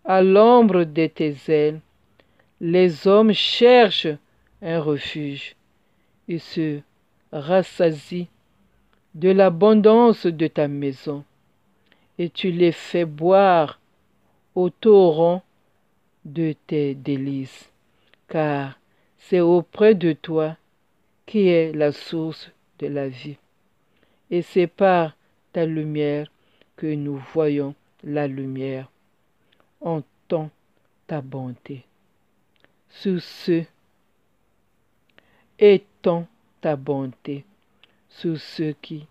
À l'ombre de tes ailes, les hommes cherchent un refuge. et se rassasient de l'abondance de ta maison, et tu les fais boire au torrent de tes délices, car c'est auprès de toi qui est la source de la vie, et c'est par ta lumière que nous voyons la lumière. Entends ta bonté sur ceux, étends ta bonté sur ceux qui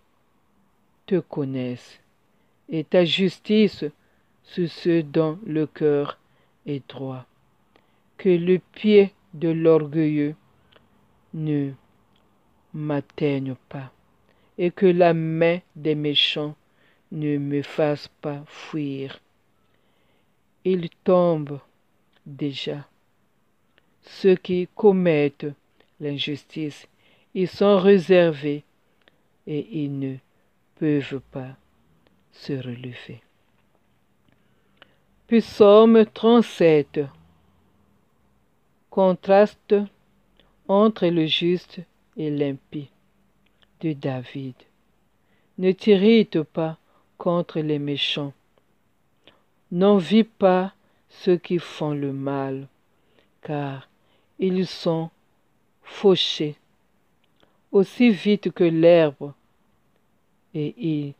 te connaissent, et ta justice sur ceux dont le cœur est droit. Que le pied de l'orgueilleux ne m'atteigne pas, et que la main des méchants ne me fasse pas fuir. Ils tombent déjà. Ceux qui commettent l'injustice, ils sont réservés et ils ne peuvent pas se relever. Psaume 37. Contraste entre le juste et l'impie de David. Ne t'irrite pas contre les méchants. N'envie pas ceux qui font le mal, car ils sont fauchés aussi vite que l'herbe, et ils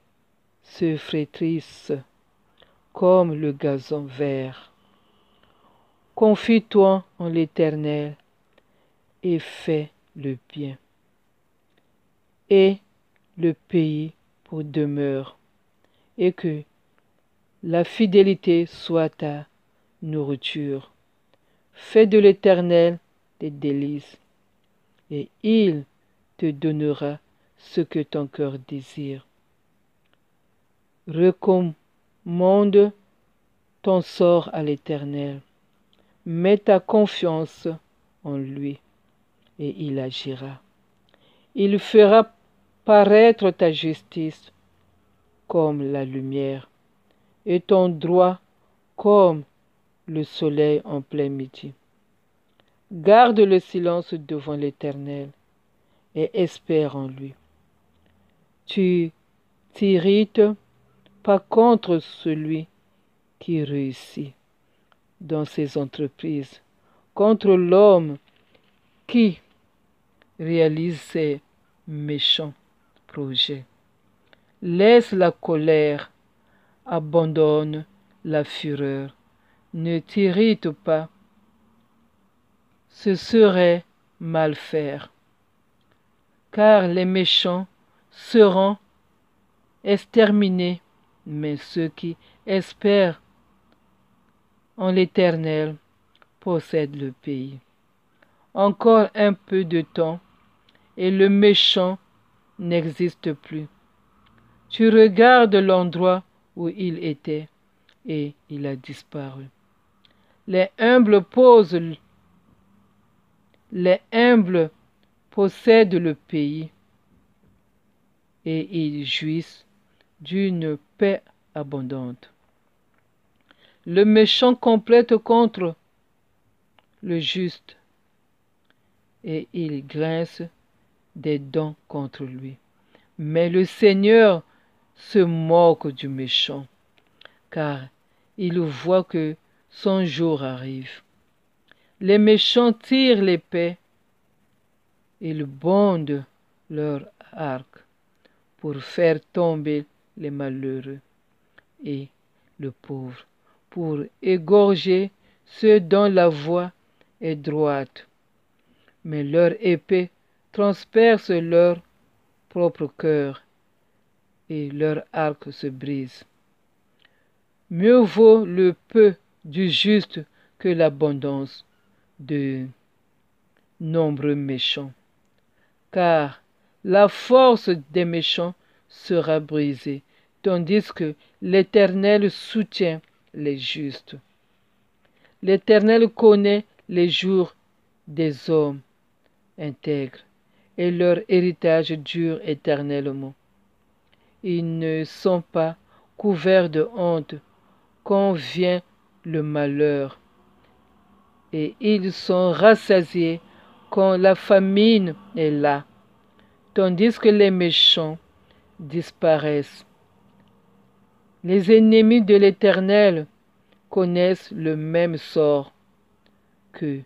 se flétrissent comme le gazon vert. Confie-toi en l'Éternel et fais le bien, et le pays pour demeure, et que la fidélité soit ta nourriture. Fais de l'Éternel des délices, et il te donnera ce que ton cœur désire. Recommande ton sort à l'Éternel. Mets ta confiance en lui, et il agira. Il fera paraître ta justice comme la lumière, et ton droit comme le soleil en plein midi. Garde le silence devant l'Éternel et espère en lui. Tu t'irrites pas contre celui qui réussit dans ses entreprises, contre l'homme qui réalise ses méchants projets. Laisse la colère, abandonne la fureur, ne t'irrite pas, ce serait mal faire, car les méchants seront exterminés, mais ceux qui espèrent en l'Éternel possèdent le pays. Encore un peu de temps, et le méchant n'existe plus. Tu regardes l'endroit où il était, et il a disparu. Les humbles possèdent le pays, et ils jouissent d'une paix abondante. Le méchant complète contre le juste, et il grince des dents contre lui. Mais le Seigneur se moque du méchant, car il voit que son jour arrive. Les méchants tirent l'épée, ils bondent leur arc pour faire tomber les malheureux et le pauvre, pour égorger ceux dont la voie est droite. Mais leur épée transperce leur propre cœur et leur arc se brise. Mieux vaut le peu du juste que l'abondance de nombreux méchants, car la force des méchants sera brisée, tandis que l'Éternel soutient les justes. L'Éternel connaît les jours des hommes intègres, et leur héritage dure éternellement. Ils ne sont pas couverts de honte quand vient le malheur, et ils sont rassasiés quand la famine est là, tandis que les méchants disparaissent. Les ennemis de l'Éternel connaissent le même sort que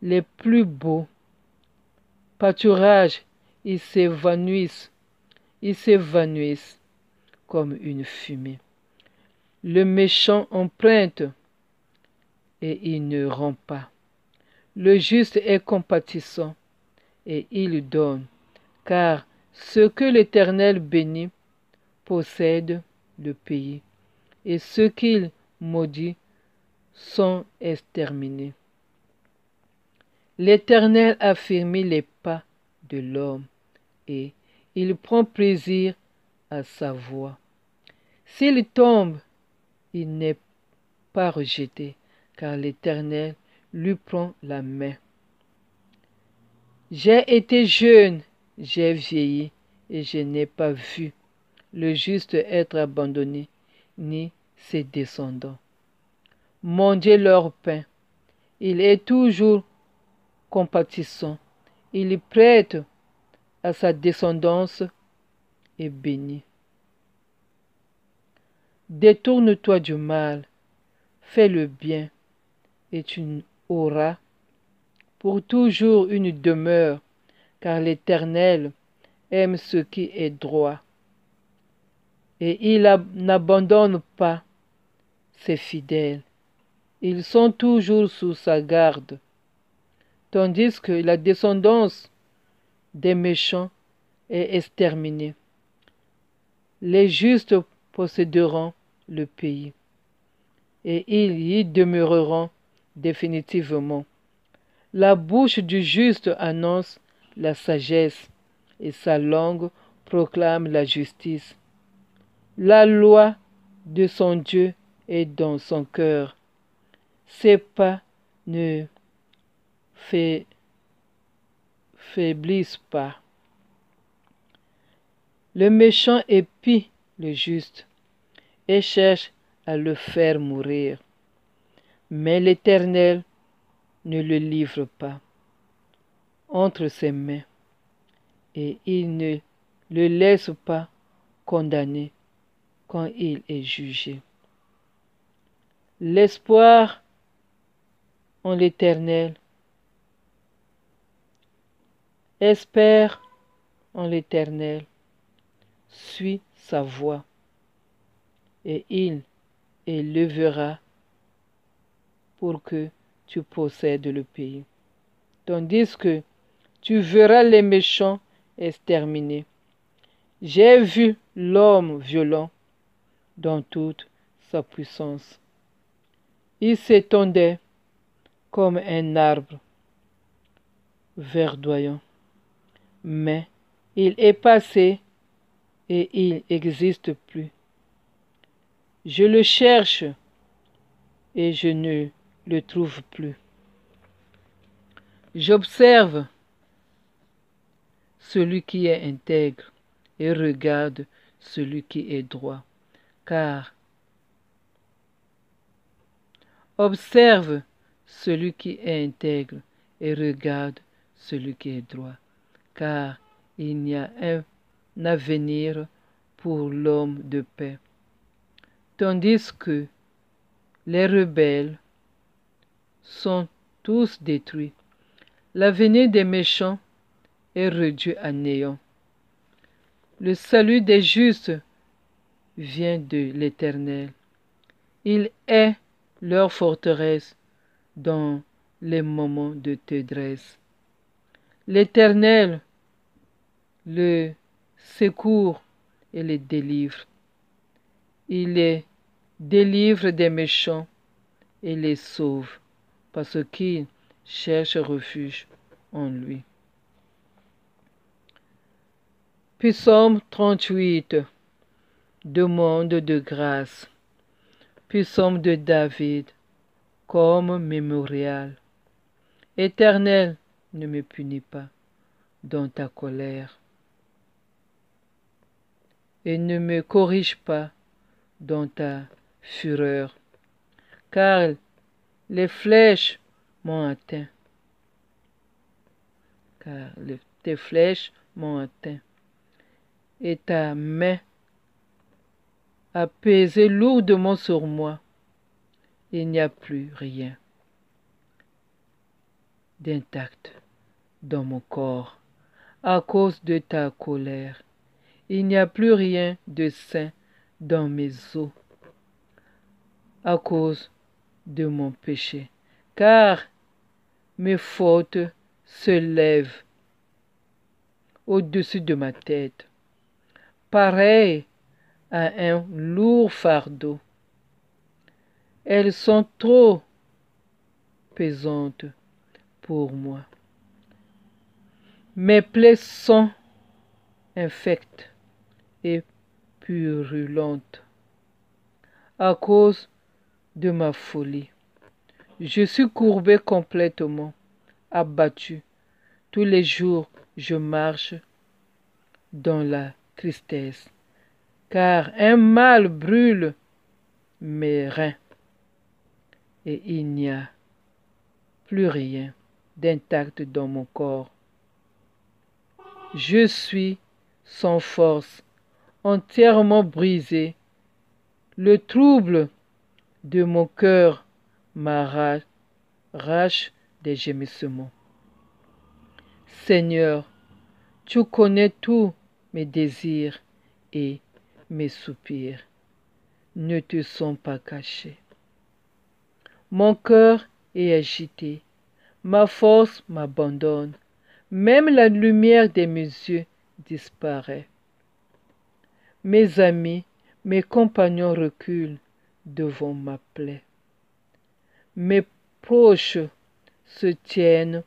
les plus beaux pâturages. Ils s'évanouissent comme une fumée. Le méchant emprunte et il ne rend pas. Le juste est compatissant et il donne, car ce que l'Éternel bénit possède le pays, et ceux qu'il maudit sont exterminés. L'Éternel affermit les pas de l'homme, et il prend plaisir à sa voix. S'il tombe, il n'est pas rejeté, car l'Éternel lui prend la main. J'ai été jeune, j'ai vieilli, et je n'ai pas vu le juste être abandonné, ni ses descendants. Manger leur pain. Il est toujours compatissant. Il prête à sa descendance et bénit. Détourne-toi du mal, fais le bien, et tu auras pour toujours une demeure, car l'Éternel aime ce qui est droit, et il n'abandonne pas ses fidèles. Ils sont toujours sous sa garde, tandis que la descendance des méchants est exterminée. Les justes posséderont le pays, et ils y demeureront définitivement. La bouche du juste annonce la sagesse, et sa langue proclame la justice. La loi de son Dieu est dans son cœur. Ses pas ne faiblissent pas. Le méchant épie le juste et cherche à le faire mourir. Mais l'Éternel ne le livre pas entre ses mains, et il ne le laisse pas condamner quand il est jugé. L'espoir en l'Éternel, espère en l'Éternel, suis sa voix, et il élevera pour que tu possèdes le pays. Tandis que tu verras les méchants exterminés. J'ai vu l'homme violent dans toute sa puissance. Il s'étendait comme un arbre verdoyant, mais il est passé et il n'existe plus. Je le cherche et je ne le trouve plus. J'observe celui qui est intègre et regarde celui qui est droit, car observe celui qui est intègre et regarde celui qui est droit, car il y a un avenir pour l'homme de paix, tandis que les rebelles sont tous détruits. L'avenir des méchants est réduit à néant. Le salut des justes vient de l'Éternel. Il est leur forteresse dans les moments de détresse. L'Éternel le secourt et les délivre. Il les délivre des méchants et les sauve, parce qu'ils cherchent refuge en lui. Psaume 38. Demande de grâce. Psaume de David, comme mémorial. Éternel, ne me punis pas dans ta colère, et ne me corrige pas dans ta fureur, car les flèches m'ont atteint. car tes flèches m'ont atteint, et ta main a pesé lourdement sur moi. Il n'y a plus rien d'intact dans mon corps à cause de ta colère. Il n'y a plus rien de sain dans mes os à cause de mon péché, car mes fautes se lèvent au-dessus de ma tête, pareil à un lourd fardeau. Elles sont trop pesantes pour moi. Mes plaies sont infectes et purulentes à cause de ma folie. Je suis courbé complètement, abattu. Tous les jours, je marche dans la tristesse, car un mal brûle mes reins et il n'y a plus rien d'intact dans mon corps. Je suis sans force, entièrement brisé. Le trouble de mon cœur m'arrache des gémissements. Seigneur, tu connais tous mes désirs et mes soupirs ne te sont pas cachés. Mon cœur est agité, ma force m'abandonne, même la lumière de mes yeux disparaît. Mes amis, mes compagnons reculent devant ma plaie. Mes proches se tiennent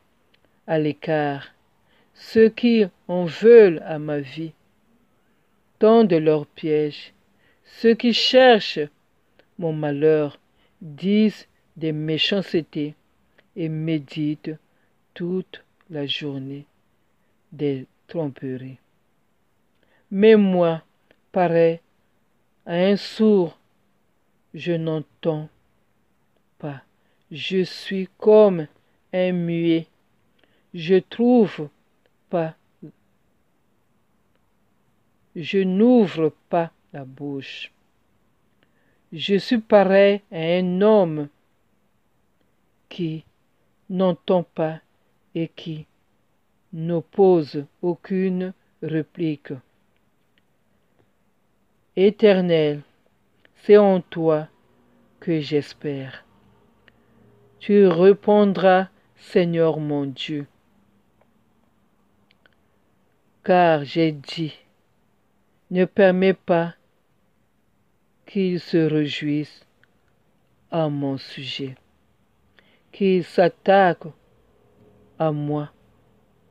à l'écart. Ceux qui en veulent à ma vie tendent leurs pièges. Ceux qui cherchent mon malheur disent des méchancetés et méditent toute la journée des tromperies. Mais moi, pareil à un sourd, je n'entends pas. Je suis comme un muet. Je n'ouvre pas la bouche. Je suis pareil à un homme qui n'entend pas et qui n'oppose aucune réplique. Éternel, c'est en toi que j'espère. Tu répondras, Seigneur mon Dieu. Car j'ai dit, ne permets pas qu'ils se réjouissent à mon sujet, qu'ils s'attaquent à moi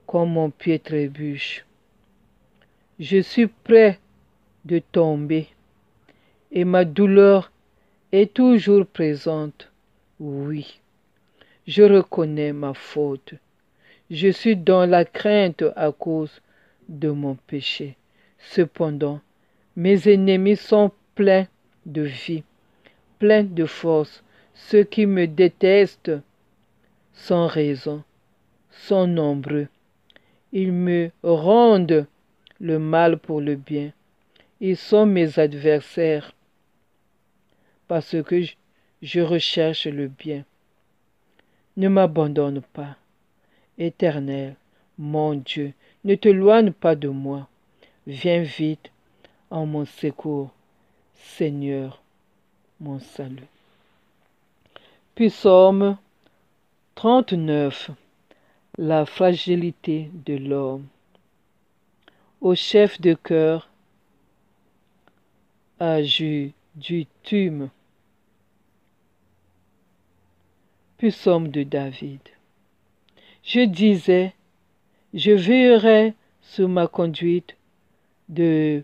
comme mon pied trébuche. Je suis prêt de tomber et ma douleur est toujours présente. Oui, je reconnais ma faute. Je suis dans la crainte à cause de mon péché. Cependant, mes ennemis sont pleins de vie, pleins de force. Ceux qui me détestent sans raison sont nombreux. Ils me rendent le mal pour le bien. Ils sont mes adversaires parce que je recherche le bien. Ne m'abandonne pas, Éternel, mon Dieu, ne t'éloigne pas de moi. Viens vite en mon secours, Seigneur, mon salut. Psaume 39. La fragilité de l'homme. Au chef de chœur, à Jeduthun. Psaume de David. Je disais, je veillerai sur ma conduite de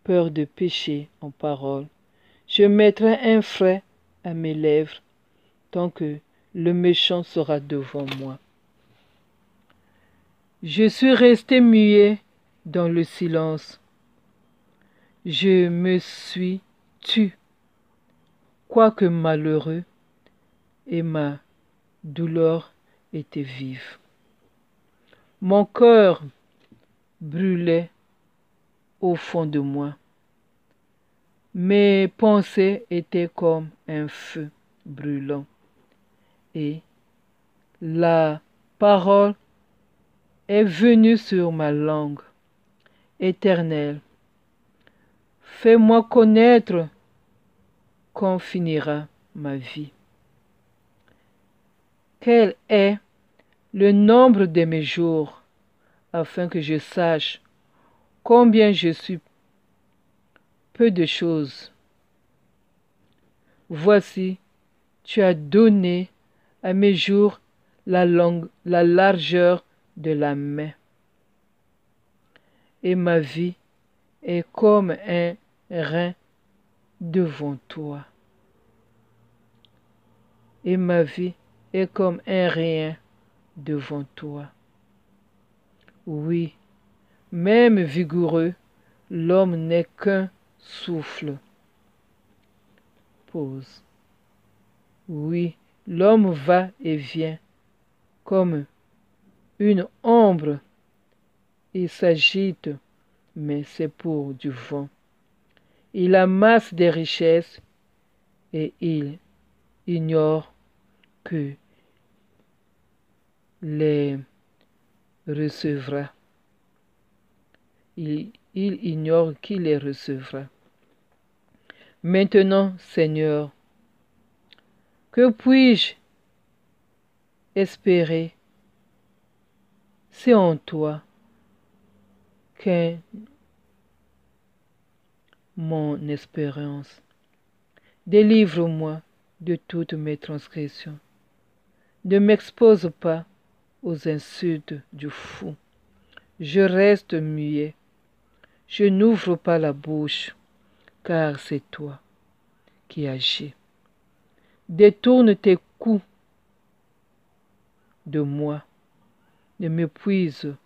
peur de pécher en parole. Je mettrai un frein à mes lèvres tant que le méchant sera devant moi. Je suis resté muet dans le silence. Je me suis tu, quoique malheureux, et ma douleur était vive. Mon cœur brûlait au fond de moi. Mes pensées étaient comme un feu brûlant. Et la parole est venue sur ma langue. Éternel, fais-moi connaître quand finira ma vie. Quel est le nombre de mes jours, afin que je sache combien je suis peu de choses. Voici, tu as donné à mes jours la largeur de la main, et ma vie est comme un rein devant toi. Et ma vie est comme un rien devant toi. Oui, même vigoureux, l'homme n'est qu'un souffle. Pause. Oui, l'homme va et vient comme une ombre. Il s'agite, mais c'est pour du vent. Il amasse des richesses et il ignore que les recevra. Il ignore qui les recevra. Maintenant, Seigneur, que puis-je espérer? C'est en toi qu'est mon espérance. Délivre-moi de toutes mes transgressions. Ne m'expose pas aux insultes du fou. Je reste muet. Je n'ouvre pas la bouche, car c'est toi qui agis. Détourne tes coups de moi. Ne m'épuise.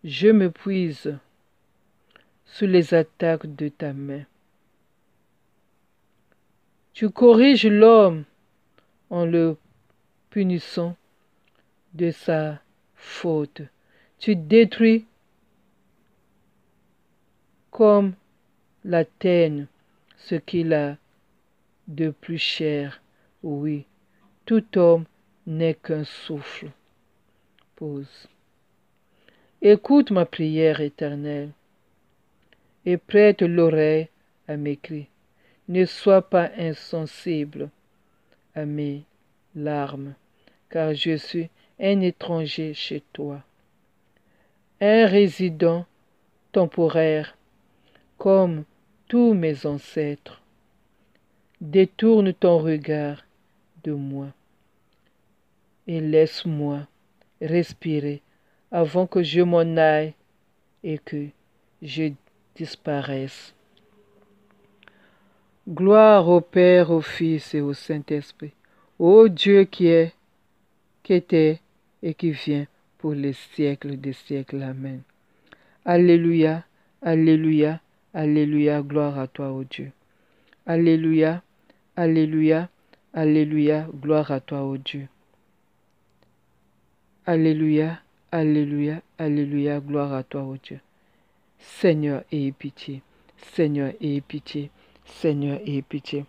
Je m'épuise sous les attaques de ta main. Tu corriges l'homme en le punissant de sa faute. Tu détruis comme la teigne ce qu'il a de plus cher. Oui, tout homme n'est qu'un souffle. Pause. Écoute ma prière éternelle et prête l'oreille à mes cris. Ne sois pas insensible à mes larmes, car je suis un étranger chez toi, un résident temporaire comme tous mes ancêtres. Détourne ton regard de moi et laisse-moi respirer avant que je m'en aille et que je disparaisse. Gloire au Père, au Fils et au Saint-Esprit, ô Dieu qui est, qui était et qui vient pour les siècles des siècles. Amen. Alléluia, alléluia, alléluia, gloire à toi, ô Dieu. Alléluia, alléluia, alléluia, gloire à toi, ô Dieu. Alléluia, alléluia, alléluia, gloire à toi, ô Dieu. Seigneur, aie pitié. Seigneur, aie pitié. Seigneur, aie pitié.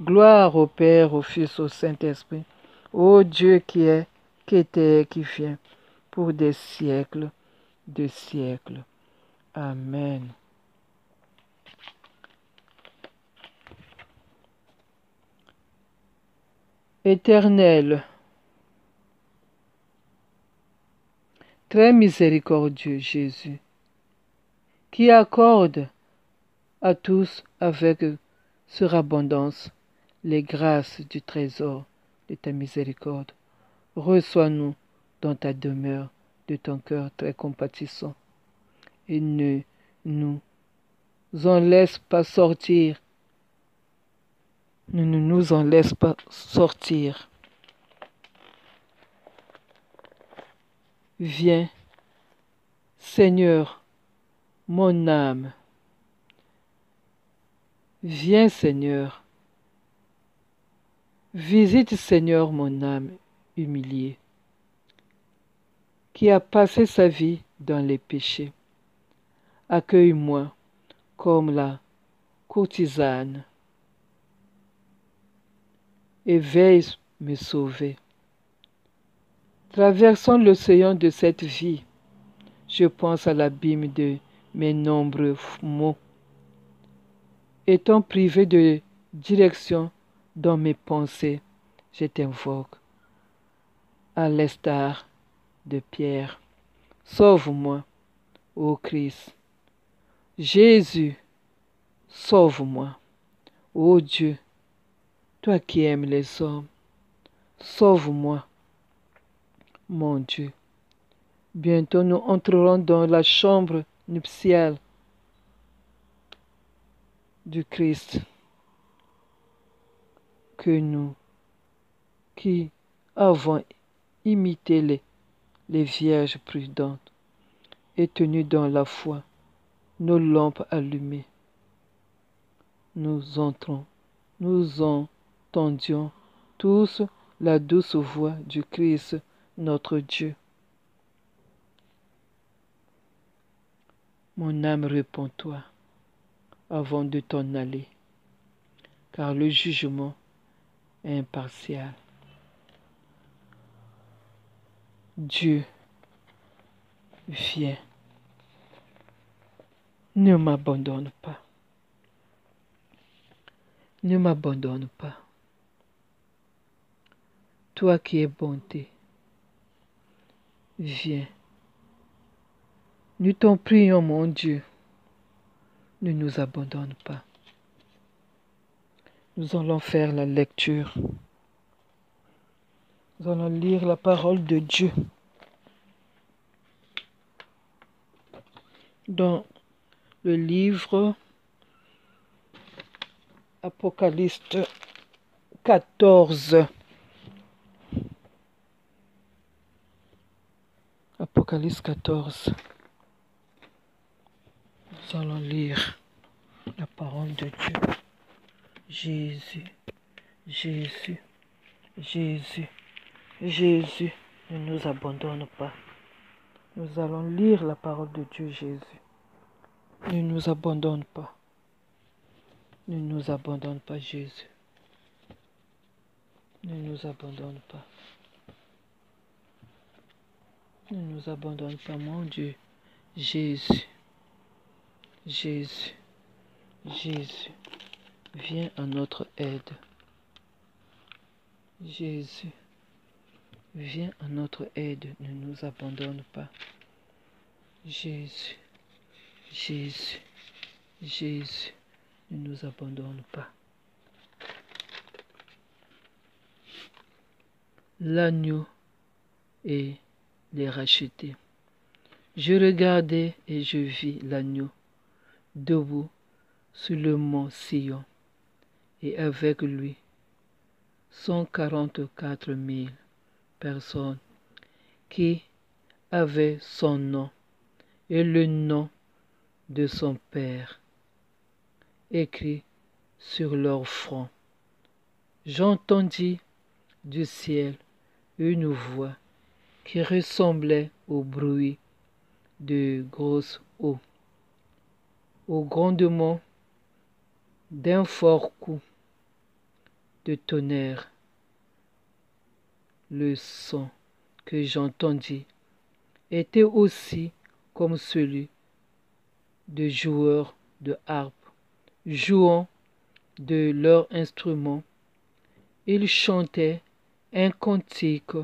Gloire au Père, au Fils, au Saint-Esprit, ô Dieu qui est, qui était et qui vient, pour des siècles de siècles. Amen. Éternel, très miséricordieux Jésus, qui accorde à tous avec surabondance les grâces du trésor de ta miséricorde, reçois-nous dans ta demeure de ton cœur très compatissant et ne nous en laisse pas sortir. Ne nous en laisse pas sortir. Viens, Seigneur, mon âme. Viens, Seigneur. Visite, Seigneur, mon âme humiliée. qui a passé sa vie dans les péchés. Accueille-moi comme la courtisane et veille me sauver. Traversant l'océan de cette vie, je pense à l'abîme de mes nombreux maux. Étant privé de direction dans mes pensées, je t'invoque à l'instar de Pierre. Sauve-moi, ô Christ. Jésus, sauve-moi. Ô Dieu, toi qui aimes les hommes, sauve-moi, mon Dieu. Bientôt nous entrerons dans la chambre nuptiale du Christ que nous, qui avons imité les vierges prudentes et tenues dans la foi, nos lampes allumées, nous entrons, nous entendions tous la douce voix du Christ, notre Dieu. Mon âme réponds-toi avant de t'en aller, car le jugement est impartial. Dieu, viens, ne m'abandonne pas. Ne m'abandonne pas. Toi qui es bonté, viens. Nous t'en prions, mon Dieu, ne nous abandonne pas. Nous allons faire la lecture. Nous allons lire la parole de Dieu dans le livre Apocalypse 14. Apocalypse 14. Nous allons lire la parole de Dieu. Jésus, Jésus, Jésus, Jésus, ne nous abandonne pas. Nous allons lire la parole de Dieu, Jésus. Ne nous abandonne pas. Ne nous abandonne pas, Jésus. Ne nous abandonne pas. Ne nous abandonne pas, mon Dieu. Jésus, Jésus, Jésus, viens à notre aide. Jésus, viens à notre aide. Ne nous abandonne pas. Jésus, Jésus, Jésus, ne nous abandonne pas. L'agneau et les rachetés. Je regardai et je vis l'agneau debout sur le mont Sion, et avec lui 144 000 personnes qui avaient son nom et le nom de son Père écrit sur leur front. J'entendis du ciel une voix qui ressemblait au bruit de grosses eaux, au grondement d'un fort coup de tonnerre. Le son que j'entendis était aussi comme celui de joueurs de harpe jouant de leur instrument. Ils chantaient un cantique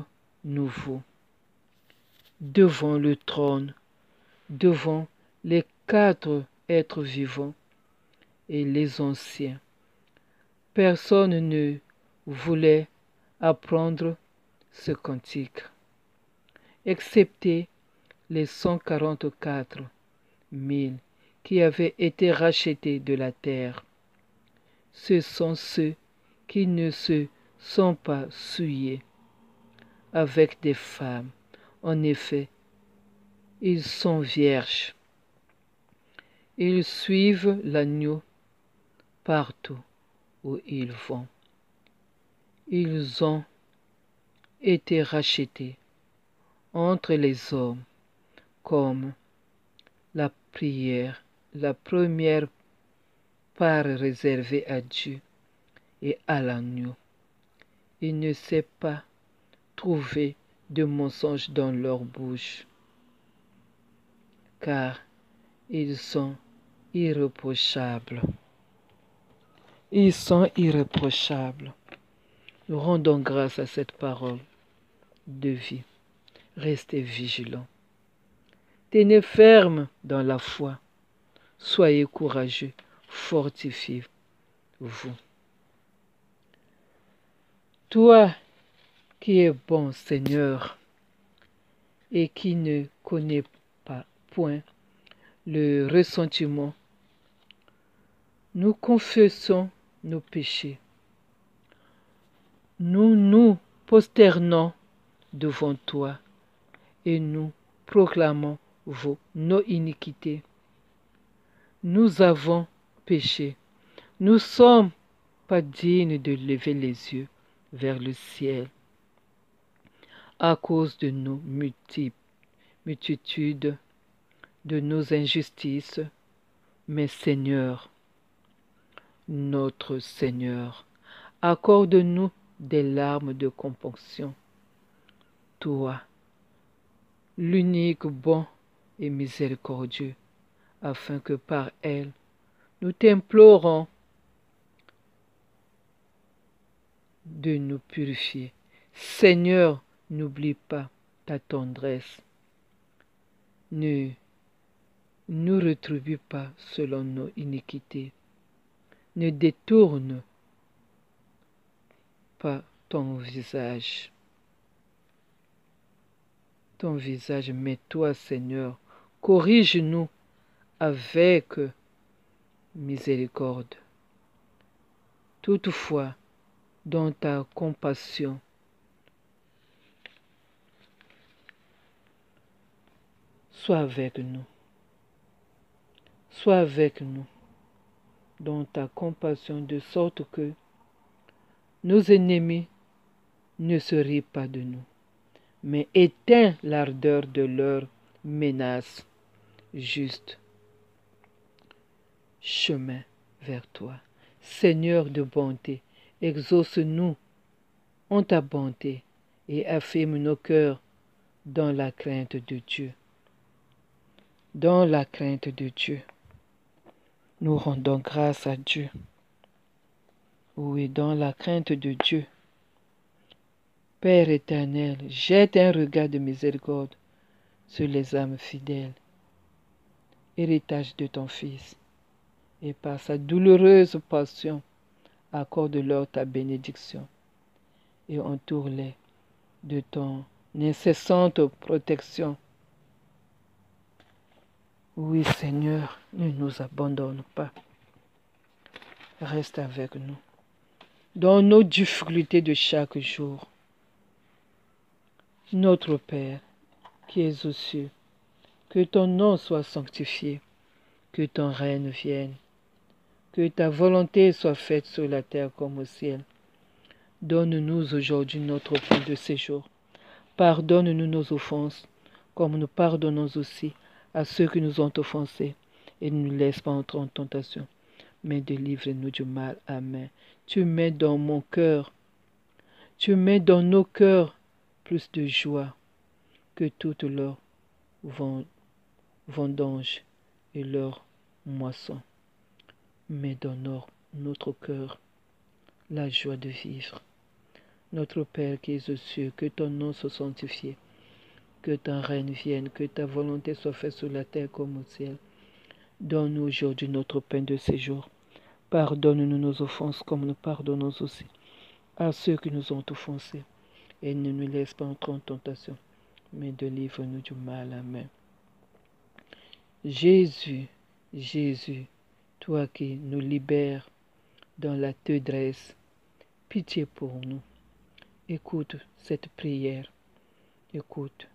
nouveau. Devant le trône, devant les 4 êtres vivants et les anciens, personne ne voulait apprendre ce cantique, excepté les 144 000 qui avaient été rachetés de la terre. Ce sont ceux qui ne se sont pas souillés avec des femmes. En effet, ils sont vierges. Ils suivent l'agneau partout où ils vont. Ils ont été rachetés entre les hommes, comme la prière, la première part réservée à Dieu et à l'agneau. Il ne s'est pas trouvé de mensonge dans leur bouche, car ils sont irréprochables. Ils sont irréprochables. Nous rendons grâce à cette parole de vie. Restez vigilants. Tenez ferme dans la foi. Soyez courageux. Fortifiez-vous. Toi qui es bon, Seigneur, et qui ne connais pas point le ressentiment, nous confessons nos péchés. Nous nous prosternons devant toi et nous proclamons nos iniquités. Nous avons péché. Nous ne sommes pas dignes de lever les yeux vers le ciel à cause de nos multitudes, de nos injustices. Mais Seigneur, notre Seigneur, accorde-nous des larmes de compassion. Toi, l'unique bon et miséricordieux, afin que par elle, nous t'implorons de nous purifier. Seigneur, n'oublie pas ta tendresse. Ne nous rétribue pas selon nos iniquités. Ne détourne pas ton visage. Mais toi, Seigneur, corrige-nous avec miséricorde. Toutefois, dans ta compassion, sois avec nous. Sois avec nous dans ta compassion, de sorte que nos ennemis ne se rient pas de nous, mais éteins l'ardeur de leurs menaces. Juste chemin vers toi. Seigneur de bonté, exauce-nous en ta bonté et affirme nos cœurs dans la crainte de Dieu. Dans la crainte de Dieu, nous rendons grâce à Dieu. Oui, dans la crainte de Dieu. Père éternel, jette un regard de miséricorde sur les âmes fidèles, héritage de ton Fils, et par sa douloureuse passion, accorde-leur ta bénédiction et entoure-les de ton incessante protection. Oui, Seigneur, ne nous abandonne pas. Reste avec nous. Dans nos difficultés de chaque jour, notre Père, qui es aux cieux, que ton nom soit sanctifié, que ton règne vienne, que ta volonté soit faite sur la terre comme au ciel. Donne-nous aujourd'hui notre pain de séjour. Pardonne-nous nos offenses, comme nous pardonnons aussi à ceux qui nous ont offensés, et ne nous laisse pas entrer en tentation, mais délivre-nous du mal. Amen. Tu mets dans mon cœur, tu mets dans nos cœurs plus de joie que toute leur vendange et leur moisson. Mets dans notre cœur la joie de vivre. Notre Père qui es aux cieux, que ton nom soit sanctifié, que ton règne vienne, que ta volonté soit faite sur la terre comme au ciel. Donne-nous aujourd'hui notre pain de ce jour. Pardonne-nous nos offenses comme nous pardonnons aussi à ceux qui nous ont offensés. Et ne nous laisse pas entrer en tentation, mais délivre-nous du mal. Amen. Jésus, Jésus, toi qui nous libères dans la tendresse, pitié pour nous. Écoute cette prière. Écoute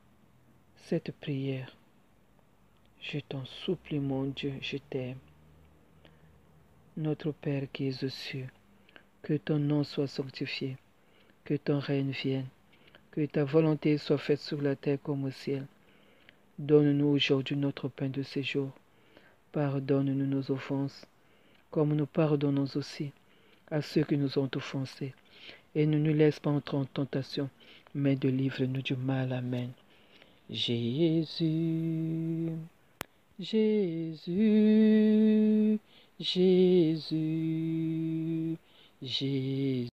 cette prière. Je t'en supplie, mon Dieu, je t'aime. Notre Père qui es aux cieux, que ton nom soit sanctifié, que ton règne vienne, Que ta volonté soit faite sur la terre comme au ciel. Donne-nous aujourd'hui notre pain de ce jour. Pardonne-nous nos offenses, comme nous pardonnons aussi à ceux qui nous ont offensés. Et ne nous laisse pas entrer en tentation, mais délivre-nous du mal. Amen. Jésus, Jésus, Jésus, Jésus.